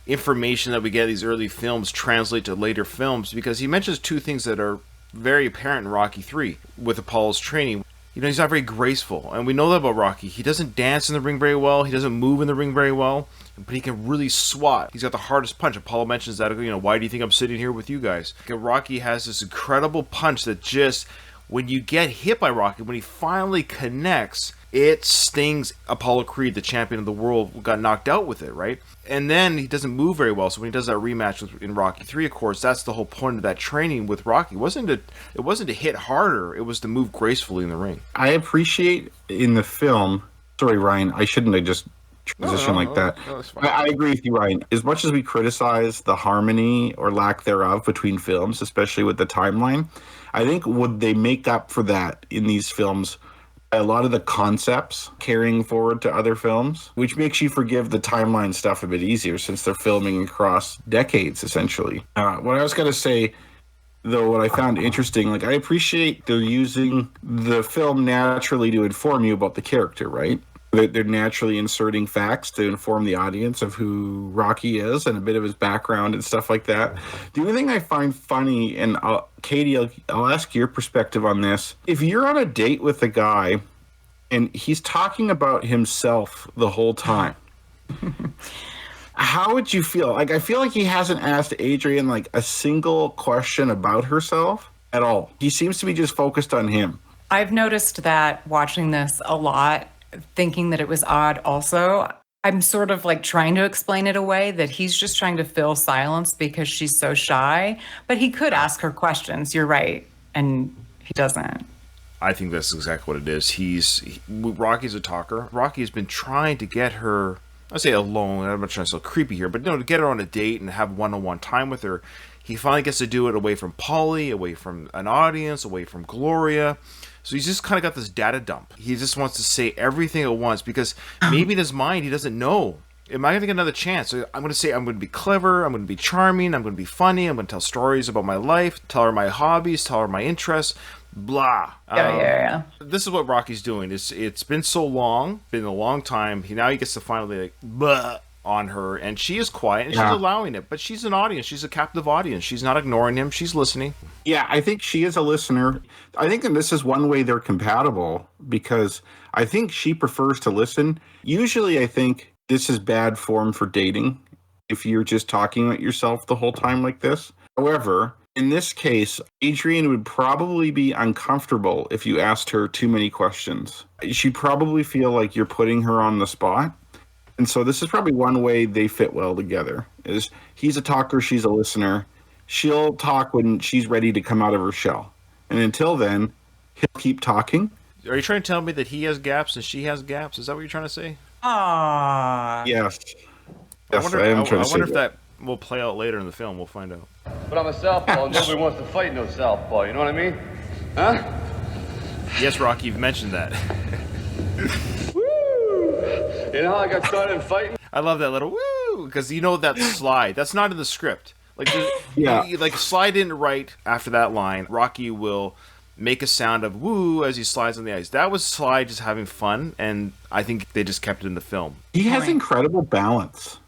information that we get in these early films translate to later films, because he mentions two things that are very apparent in Rocky 3 with Apollo's training. You know, he's not very graceful, and we know that about Rocky. He doesn't dance in the ring very well. He doesn't move in the ring very well, but he can really swat. He's got the hardest punch. Apollo mentions that, you know, why do you think I'm sitting here with you guys? Rocky has this incredible punch that just, when you get hit by Rocky, when he finally connects, it stings. Apollo Creed, the champion of the world, got knocked out with it, right? And then he doesn't move very well. So when he does that rematch in Rocky 3, of course, that's the whole point of that training with Rocky. It wasn't to hit harder. It was to move gracefully in the ring. I appreciate in the film. Sorry, Ryan. I shouldn't have just transitioned like that. I agree with you, Ryan. As much as we criticize the harmony or lack thereof between films, especially with the timeline, I think would they make up for that in these films? A lot of the concepts carrying forward to other films, which makes you forgive the timeline stuff a bit easier since they're filming across decades, essentially. What I was going to say, though, what I found interesting, like I appreciate they're using the film naturally to inform you about the character, right? They're naturally inserting facts to inform the audience of who Rocky is and a bit of his background and stuff like that. The only thing I find funny, and Katie, I'll ask your perspective on this. If you're on a date with a guy and he's talking about himself the whole time, how would you feel? Like, I feel like he hasn't asked Adrian like a single question about herself at all. He seems to be just focused on him. I've noticed that watching this a lot, thinking that it was odd also. I'm sort of like trying to explain it away that he's just trying to fill silence because she's so shy, but he could ask her questions. You're right. And he doesn't. I think that's exactly what it is. Rocky's a talker. Rocky has been trying to get her, I say alone, I'm not trying to sound creepy here, but to get her on a date and have one-on-one time with her. He finally gets to do it away from Paulie, away from an audience, away from Gloria. So he's just kind of got this data dump. He just wants to say everything at once because maybe in his mind he doesn't know. Am I going to get another chance? So I'm going to say I'm going to be clever, I'm going to be charming, I'm going to be funny, I'm going to tell stories about my life, tell her my hobbies, tell her my interests, blah. Yeah. This is what Rocky's doing. It's been so long, been a long time. Now he gets to finally like, blah, on her, and she is quiet and she's allowing it, but she's an audience, she's a captive audience, she's not ignoring him, she's listening. I think she is a listener. I think that this is one way they're compatible because I think she prefers to listen. Usually I think this is bad form for dating if you're just talking about yourself the whole time like this. However, in this case, Adrian would probably be uncomfortable if you asked her too many questions. She'd probably feel like you're putting her on the spot. And so this is probably one way they fit well together, is he's a talker, she's a listener. She'll talk when she's ready to come out of her shell. And until then, he'll keep talking. Are you trying to tell me that he has gaps and she has gaps? Is that what you're trying to say? Aww. Yes. I wonder if that will play out later in the film. We'll find out. But I'm a southpaw, and nobody wants to fight no southpaw, you know what I mean? Huh? Yes, Rocky, you've mentioned that. You know how I got started in fighting? I love that little woo, because you know that slide. That's not in the script. Like, like slide in right after that line. Rocky will make a sound of woo as he slides on the ice. That was Sly just having fun, and I think they just kept it in the film. He has incredible balance.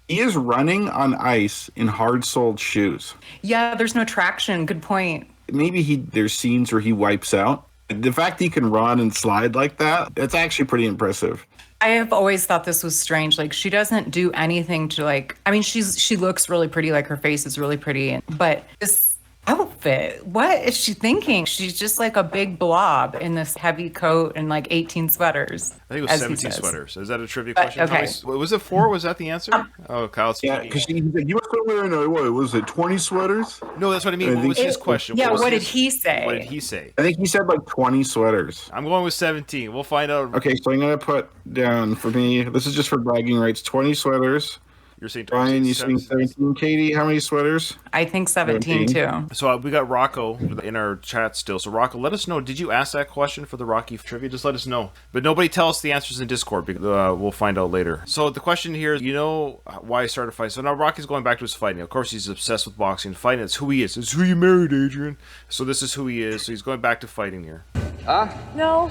He is running on ice in hard-soled shoes. Yeah, there's no traction. Good point. Maybe there's scenes where he wipes out. The fact that he can run and slide like that, that's actually pretty impressive. I have always thought this was strange. Like, she doesn't do anything to like, I mean, she looks really pretty, like her face is really pretty, but this outfit, what is she thinking? She's just like a big blob in this heavy coat and like 18 sweaters. I think it was 17 sweaters. Is that a trivia question? Okay. Was it 4? Was that the answer? Oh, Kyle's Yeah, because he said, you must go wearing, what was it, 20 sweaters? No, that's what I mean. What was his question? Yeah, what did he say? What did he say? I think he said like 20 sweaters. I'm going with 17. We'll find out. Okay, so I'm going to put down for me, this is just for bragging rights, 20 sweaters. You're saying Brian, you saying 17. Katie, how many sweaters? I think 17 too. So we got Rocco in our chat still. So Rocco, let us know. Did you ask that question for the Rocky trivia? Just let us know. But nobody tell us the answers in Discord because we'll find out later. So the question here is, you know why he started fighting. So now Rocky's going back to his fighting. Of course, he's obsessed with boxing and fighting. It's who he is. It's who you married, Adrian. So this is who he is. So he's going back to fighting here. Huh? No.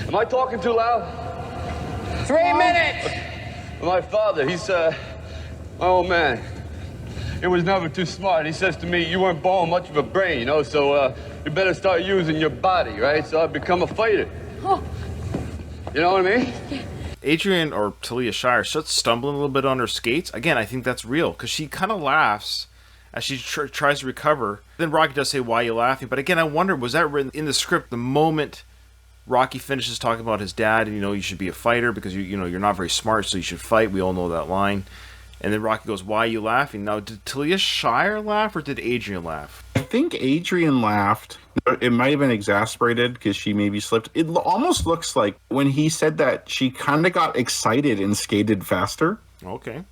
Am I talking too loud? 3 minutes. My father, he's, my old man. He was never too smart. He says to me, you weren't born much of a brain, you know, so you better start using your body, right? So I've become a fighter. Oh. You know what I mean? Adrian, or Talia Shire, starts stumbling a little bit on her skates. Again, I think that's real because she kind of laughs as she tries to recover. Then Rocky does say, why are you laughing? But again, I wonder, was that written in the script the moment Rocky finishes talking about his dad and, you know, you should be a fighter because, you know, you're not very smart, so you should fight. We all know that line. And then Rocky goes, why are you laughing? Now, did Talia Shire laugh or did Adrian laugh? I think Adrian laughed. It might have been exasperated because she maybe slipped. It almost looks like when he said that, she kind of got excited and skated faster. Okay.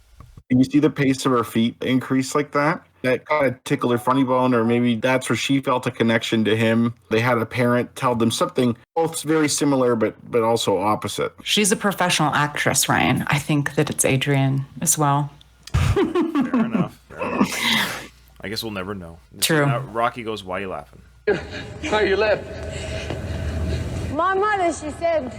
Can you see the pace of her feet increase like that? That kind of tickled her funny bone, or maybe that's where she felt a connection to him. They had a parent tell them something both very similar but also opposite. She's a professional actress, Ryan. I think that it's Adrian as well. Fair enough. I guess we'll never know. True. Now, Rocky goes, why are you laughing? Why are you laughing? My mother, she said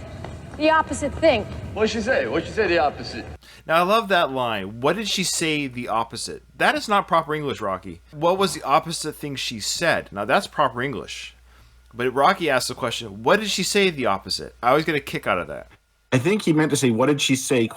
the opposite thing. What'd she say? What'd she say the opposite? Now, I love that line. What did she say the opposite? That is not proper English, Rocky. What was the opposite thing she said? Now, that's proper English. But Rocky asked the question, what did she say the opposite? I always get a kick out of that. I think he meant to say, what did she say, ?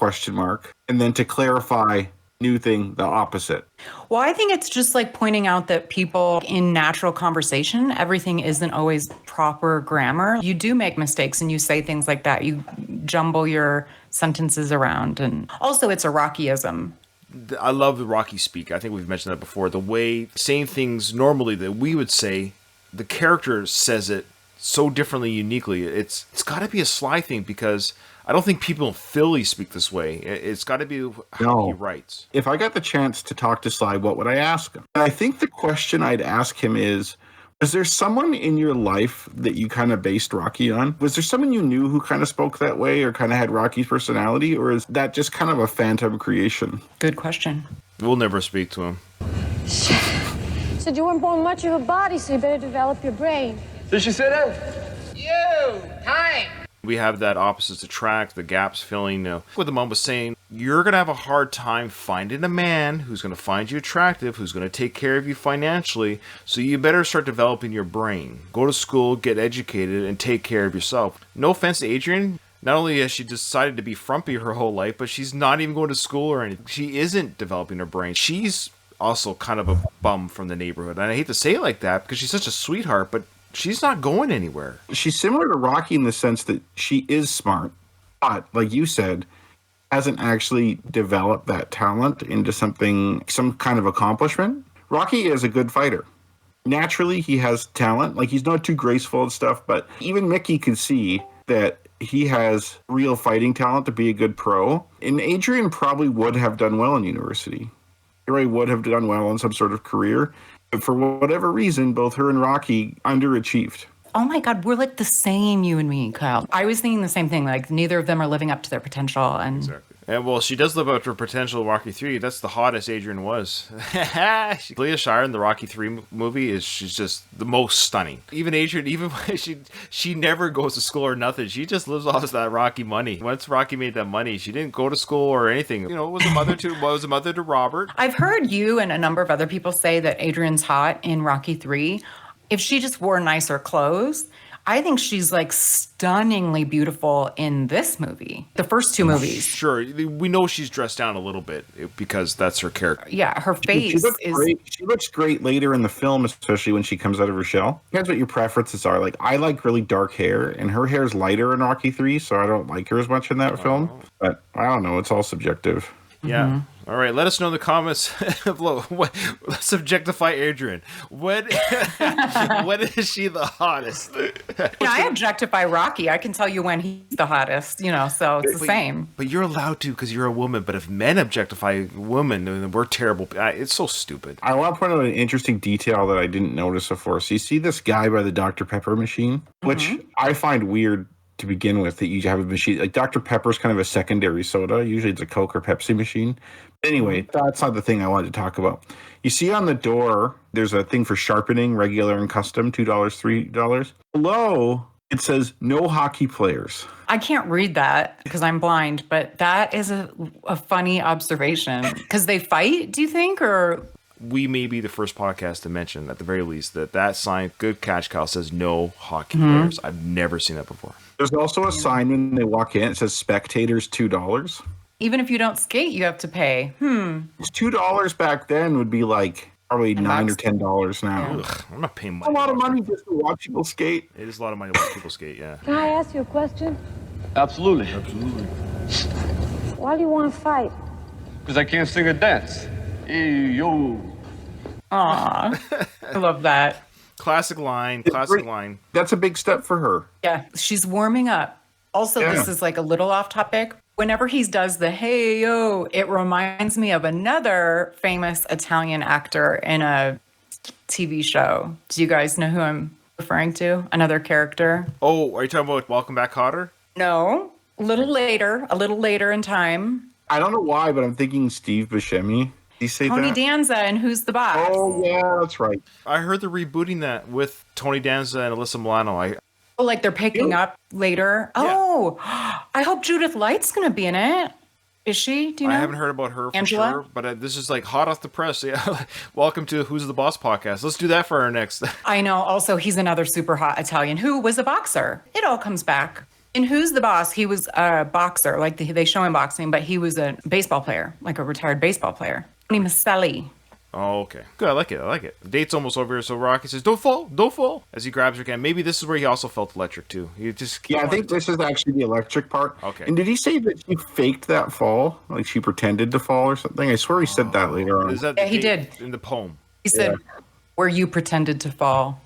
And then to clarify, new thing, the opposite. Well, I think it's just like pointing out that people in natural conversation, everything isn't always proper grammar. You do make mistakes and you say things like that. You jumble your sentences around. And also it's a Rockyism. I love the Rocky speak. I think we've mentioned that before. The way saying things normally that we would say, the character says it so differently, uniquely. It's got to be a Sly thing because I don't think people in Philly speak this way. It's got to be how he writes. If I got the chance to talk to Sly, what would I ask him? And I think the question I'd ask him is there someone in your life that you kind of based Rocky on? Was there someone you knew who kind of spoke that way or kind of had Rocky's personality? Or is that just kind of a phantom creation? Good question. We'll never speak to him. Said you weren't born much of a body, so you better develop your brain. Did she say that? You. Time. We have that opposites attract, the gaps filling. What the mom was saying, you're going to have a hard time finding a man who's going to find you attractive, who's going to take care of you financially, so you better start developing your brain. Go to school, get educated, and take care of yourself. No offense to Adrian. Not only has she decided to be frumpy her whole life, but she's not even going to school or anything. She isn't developing her brain. She's also kind of a bum from the neighborhood. And I hate to say it like that because she's such a sweetheart, but she's not going anywhere. She's similar to Rocky in the sense that she is smart, but like you said, hasn't actually developed that talent into some kind of accomplishment. Rocky is a good fighter. Naturally, he has talent. Like, he's not too graceful and stuff, but even Mickey could see that he has real fighting talent to be a good pro. And Adrian probably would have done well in university. He would have done well in some sort of career. But for whatever reason, both her and Rocky underachieved. Oh my God, we're like the same, you and me, Kyle. I was thinking the same thing. Like, neither of them are living up to their potential. And exactly. And well, she does live up to her potential in Rocky 3. That's the hottest Adrian was. Talia Shire in the Rocky 3 movie she's just the most stunning. Even Adrian, even when she never goes to school or nothing. She just lives off of that Rocky money. Once Rocky made that money, she didn't go to school or anything. Was a mother to Robert. I've heard you and a number of other people say that Adrian's hot in Rocky 3. If she just wore nicer clothes, I think she's like stunningly beautiful in this movie. The first two movies. Sure, we know she's dressed down a little bit because that's her character. Yeah, her face is great. She looks great later in the film, especially when she comes out of her shell. Depends what your preferences are. Like, I like really dark hair, and her hair's lighter in Rocky 3, so I don't like her as much in that film. But I don't know. It's all subjective. Yeah. All right. Let us know in the comments below. Let's objectify Adrian. When is she the hottest? I objectify Rocky. I can tell you when he's the hottest, so it's the same. But you're allowed to because you're a woman. But if men objectify women, then we're terrible. It's so stupid. I want to point out an interesting detail that I didn't notice before. So you see this guy by the Dr. Pepper machine, which I find weird to begin with, that you have a machine. Like Dr. Pepper's kind of a secondary soda. Usually it's a Coke or Pepsi machine. Anyway, that's not the thing I wanted to talk about. You see on the door, there's a thing for sharpening, regular and custom, $2, $3. Below, it says no hockey players. I can't read that because I'm blind, but that is a funny observation. Because they fight, do you think? Or we may be the first podcast to mention, at the very least, that sign, good catch, Kyle, says no hockey players. I've never seen that before. There's also a sign when they walk in. It says spectators, $2. Even if you don't skate, you have to pay. $2 back then would be like probably $9 or $10 now. Ugh, I'm not paying money. A lot of money just to watch people skate. It is a lot of money to watch people skate, yeah. Can I ask you a question? Absolutely. Why do you want to fight? Because I can't sing or dance. Hey, yo. Aw, I love that. Classic line. That's a big step for her. Yeah, she's warming up. Also, This is like a little off topic. Whenever he does the hey yo, it reminds me of another famous Italian actor in a TV show. Do you guys know who I'm referring to? Another character? Oh, are you talking about Welcome Back, Kotter? No, a little later in time. I don't know why, but I'm thinking Steve Buscemi. Did he say Tony that? Danza and Who's the Boss? Oh, yeah, that's right. I heard they're rebooting that with Tony Danza and Alyssa Milano. Like they're picking up later. Yeah. Oh, I hope Judith Light's going to be in it. Is she? Do you know? I haven't heard about her for Angela? sure, but this is like hot off the press. Yeah. Welcome to Who's the Boss podcast. Let's do that for our next. I know. Also, he's another super hot Italian who was a boxer. It all comes back. In Who's the Boss, he was a boxer. Like they show him boxing, but he was a baseball player, like a retired baseball player. Tony Maselli. Oh, okay. Good. I like it. The date's almost over here, so Rocky says, don't fall. As he grabs her again. Maybe this is where he also felt electric, too. I think this is actually the electric part. Okay. And did he say that she faked that fall? Like she pretended to fall or something? I swear he said that later on. Is that he did. In the poem? He said, where you pretended to fall.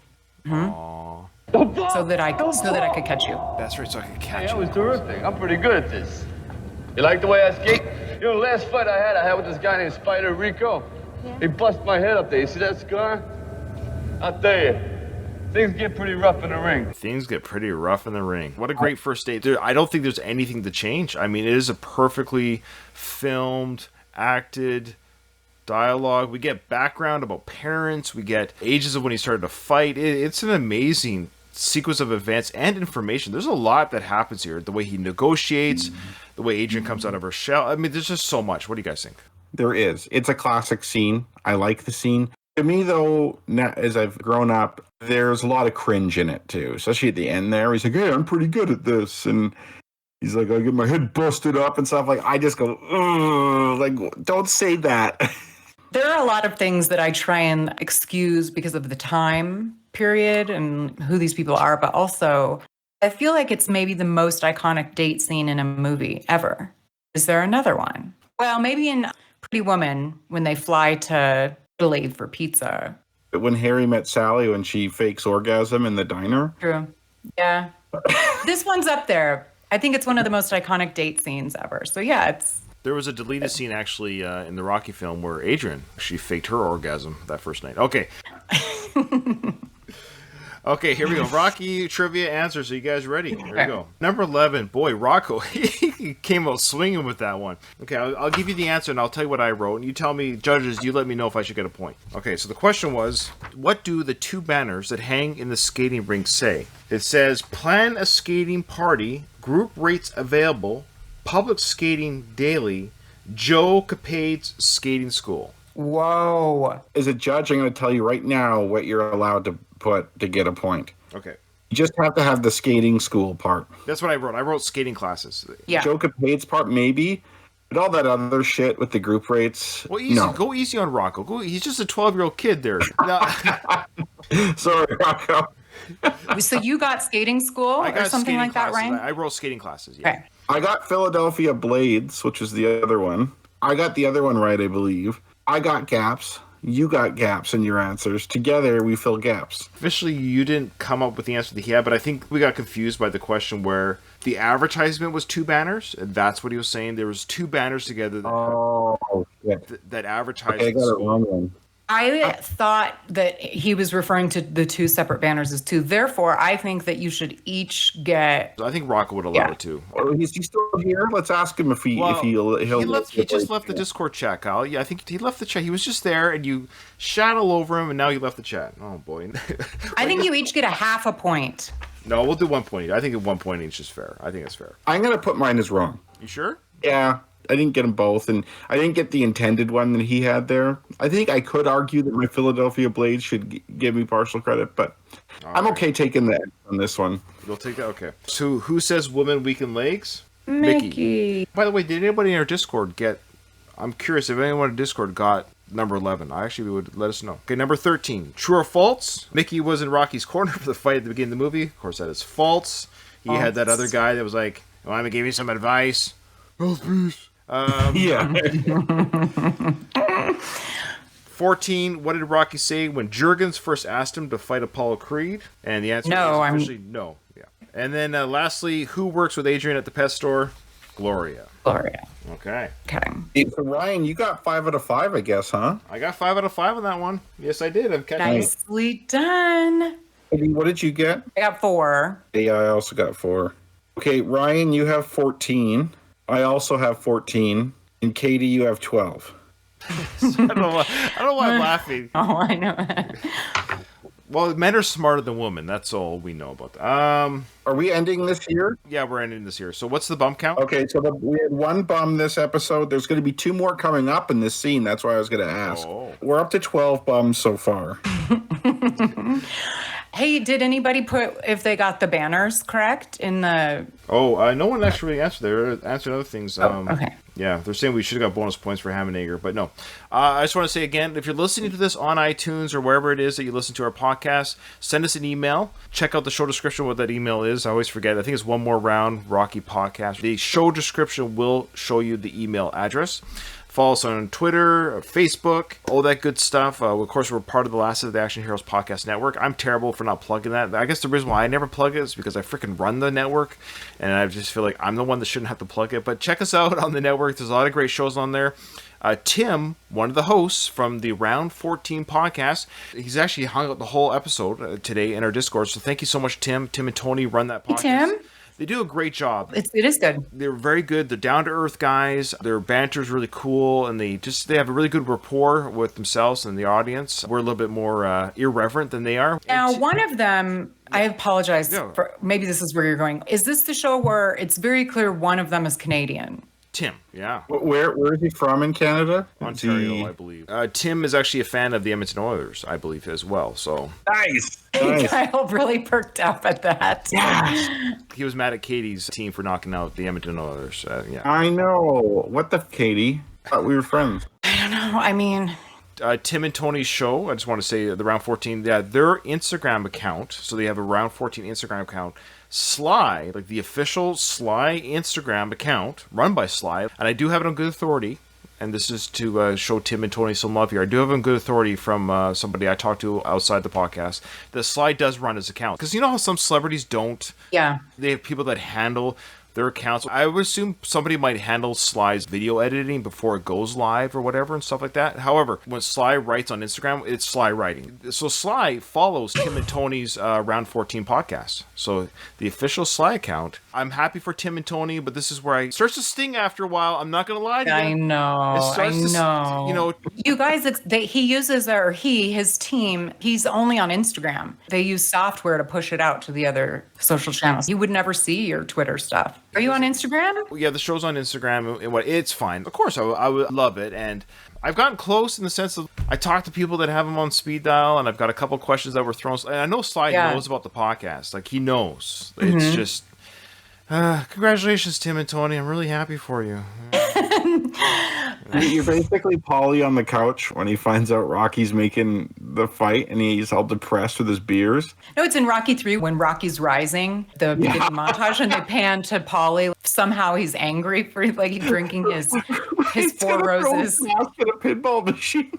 So that I could catch you. That's right, so I could catch you. That was terrific. I'm pretty good at this. You like the way I skate? You know, the last fight I had with this guy named Spider Rico. Yeah. He busted my head up there. You see that scar? I'll tell you, things get pretty rough in the ring. What a great first date. I don't think there's anything to change. I mean, it is a perfectly filmed, acted dialogue. We get background about parents. We get ages of when he started to fight. It's an amazing sequence of events and information. There's a lot that happens here. The way he negotiates, the way Adrian comes out of her shell. I mean, there's just so much. What do you guys think? There is. It's a classic scene. I like the scene. To me, though, as I've grown up, there's a lot of cringe in it, too. Especially at the end there. He's like, hey, I'm pretty good at this. And he's like, I get my head busted up and stuff. Like, I just go, ugh. Like, don't say that. There are a lot of things that I try and excuse because of the time period and who these people are. But also, I feel like it's maybe the most iconic date scene in a movie ever. Is there another one? Well, maybe in Pretty Woman, when they fly to Italy for pizza. When Harry met Sally, when she fakes orgasm in the diner. True. Yeah. This one's up there. I think it's one of the most iconic date scenes ever. So yeah, it's... There was a deleted scene actually in the Rocky film where Adrian, she faked her orgasm that first night. Okay. Okay, here we go. Rocky trivia answers. Are you guys ready? Here we go. Number 11. Boy, Rocco, he came out swinging with that one. Okay, I'll give you the answer, and I'll tell you what I wrote. And you tell me, judges, you let me know if I should get a point. Okay, so the question was, what do the two banners that hang in the skating rink say? It says, plan a skating party, group rates available, public skating daily, Joe Capade's skating school. Whoa. As a judge, I'm going to tell you right now what you're allowed to put to get a point. Okay. You just have to have the skating school part. That's what I wrote. I wrote skating classes. Yeah. Joe Capade's part, maybe. But all that other shit with the group rates, Well, easy. no. Go easy on Rocco. He's just a 12-year-old kid there. No, Sorry, Rocco. So you got skating school I or got something skating like that, classes. Ryan? I wrote skating classes. Yeah. Okay. I got Philadelphia Blades, which was the other one. I got the other one right, I believe. I got gaps. You got gaps in your answers. Together, we fill gaps. Officially, you didn't come up with the answer that he had, but I think we got confused by the question where the advertisement was 2 banners, and that's what he was saying. There was 2 banners together that, Oh, shit. that advertised Okay, I the got it school. wrong one. I thought that he was referring to the 2 separate banners as 2. Therefore, I think that you should each get. I think Rocco would allow it too. Oh, is he still here? Let's ask him if Well, he'll. he just left the Discord chat, Kyle. Yeah, I think he left the chat. He was just there, and you shat all over him, and now he left the chat. Oh boy. I think you each get a half a point. No, we'll do 1 point. I think 1 point each is fair. I think it's fair. I'm gonna put mine as wrong. You sure? Yeah, I didn't get them both, and I didn't get the intended one that he had there. I think I could argue that my Philadelphia Blades should give me partial credit, but I'm okay taking that on this one. You'll take that? Okay. So who says woman weaken legs? Mickey. By the way, did anybody in our Discord get... I'm curious if anyone in Discord got number 11. I actually would let us know. Okay, number 13. True or false? Mickey was in Rocky's corner for the fight at the beginning of the movie. Of course, that is false. He had that other guy that was like, "Want me to give you some advice?" Oh, please. Yeah. 14. What did Rocky say when Jurgens first asked him to fight Apollo Creed? And the answer No, is officially no. Yeah. And then lastly, who works with Adrian at the pet store? Gloria. Gloria. Okay. Okay. So Ryan, you got 5 out of 5, I guess, huh? I got 5 out of 5 on that one. Yes, I did. I'm catching. Nicely done. What did you get? I got 4. Yeah, I also got 4. Okay, Ryan, you have 14. I also have 14. And Katie, you have 12. I don't know why I'm laughing. Oh, I know. Well, men are smarter than women. That's all we know about that. Are we ending this here? Yeah, we're ending this here. So what's the bump count? Okay, so we had 1 bum this episode. There's going to be 2 more coming up in this scene. That's why I was going to ask. Oh. We're up to 12 bums so far. Hey, did anybody put if they got the banners correct in the? Oh, no one actually answered. They answered other things. Okay. Yeah, they're saying we should have got bonus points for Ham and Egger, but no. I just want to say again, if you're listening to this on iTunes or wherever it is that you listen to our podcast, send us an email. Check out the show description what that email is. I always forget. I think it's One More Round Rocky Podcast. The show description will show you the email address. Follow us on Twitter, Facebook, all that good stuff. Of course, we're part of the Last of the Action Heroes Podcast Network. I'm terrible for not plugging that. I guess the reason why I never plug it is because I freaking run the network, and I just feel like I'm the one that shouldn't have to plug it. But check us out on the network. There's a lot of great shows on there. Tim, one of the hosts from the Round 14 podcast, he's actually hung out the whole episode today in our Discord. So thank you so much, Tim. Tim and Tony run that podcast. Tim. They do a great job. It is good. They're very good. They're down to earth guys. Their banter is really cool, and they have a really good rapport with themselves and the audience. We're a little bit more irreverent than they are. Now, one of them, I apologize Yeah. for maybe this is where you're going. Is this the show where it's very clear one of them is Canadian? Tim, yeah. Where is he from in Canada? Ontario, I believe. Tim is actually a fan of the Edmonton Oilers, I believe, as well. So Nice. Kyle really perked up at that. Yeah. he was mad at Katie's team for knocking out the Edmonton Oilers. Yeah. I know. What the Katie? I thought we were friends. I don't know. I mean, Tim and Tony's show, I just want to say the Round 14, yeah, their Instagram account, so they have a Round 14 Instagram account, Sly, like the official Sly Instagram account, run by Sly, and I do have it on good authority, and this is to show Tim and Tony some love here. I do have it on good authority from somebody I talked to outside the podcast, that Sly does run his account. Because you know how some celebrities don't? yeah. They have people that handle their accounts. I would assume somebody might handle Sly's video editing before it goes live or whatever and stuff like that. However, when Sly writes on Instagram, it's Sly writing. So Sly follows Tim and Tony's Round 14 podcast. So the official Sly account. I'm happy for Tim and Tony, but this is where it starts to sting after a while. I'm not going to lie to you. I know. It starts to, know. you know, You guys, he uses, or his team, he's only on Instagram. They use software to push it out to the other social channels. You would never see your Twitter stuff. Are you on Instagram? yeah, the show's on Instagram and what it's fine. Of course, I would love it, and I've gotten close in the sense of I talked to people that have him on speed dial, and I've got a couple questions that were thrown. And I know Sly knows about the podcast. Like, he knows. It's just, congratulations, Tim and Tony. I'm really happy for you. You're basically Paulie on the couch when he finds out Rocky's making the fight and he's all depressed with his beers. No, it's in Rocky 3 when Rocky's rising, the beginning montage, and they pan to Paulie. Somehow he's angry for like drinking his Four Roses. He's a pinball machine.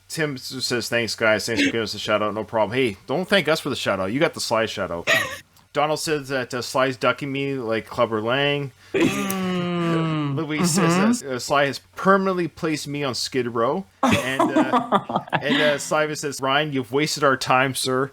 Tim says, thanks, guys. Thanks for giving us a shout-out. No problem. Hey, don't thank us for the shout-out. You got the Sly shout-out. Donald says that Sly's ducking me like Clubber Lang. Louise says Sly has permanently placed me on Skid Row. And Sly says, Ryan, you've wasted our time, sir.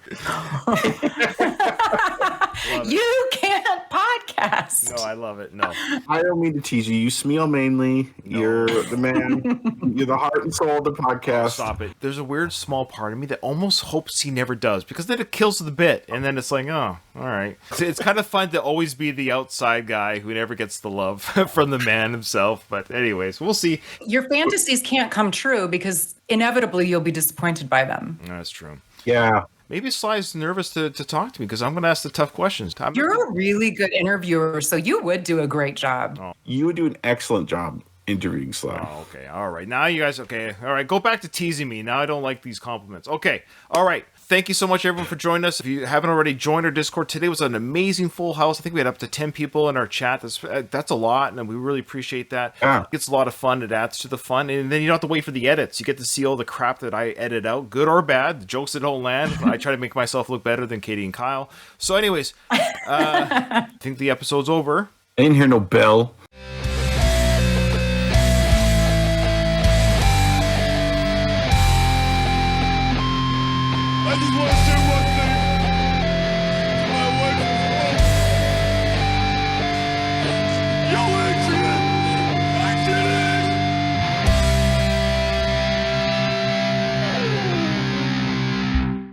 You can't podcast. No, I love it. No. I don't mean to tease you. You Smeal mainly. No. You're the man. You're the heart and soul of the podcast. Stop it. There's a weird small part of me that almost hopes he never does, because then it kills the bit. And then it's like, oh, all right. It's kind of fun to always be the outside guy who never gets the love from the man himself. But anyways, we'll see. Your fantasies can't come true because inevitably you'll be disappointed by them. That's true. Yeah. Maybe Sly's nervous to talk to me because I'm going to ask the tough questions. You're a really good interviewer, so you would do a great job. Oh. You would do an excellent job interviewing Sly. Oh, okay. All right. Now you guys, okay. All right. Go back to teasing me. Now I don't like these compliments. Okay. All right. Thank you so much, everyone, for joining us. If you haven't already joined our Discord, today was an amazing full house. I think we had up to 10 people in our chat. That's a lot, and we really appreciate that. Yeah. It's a lot of fun. It adds to the fun, and then you don't have to wait for the edits. You get to see all the crap that I edit out, good or bad, the jokes that don't land. I try to make myself look better than Katie and Kyle. So anyways, I think the episode's over. I didn't hear no bell. I just want to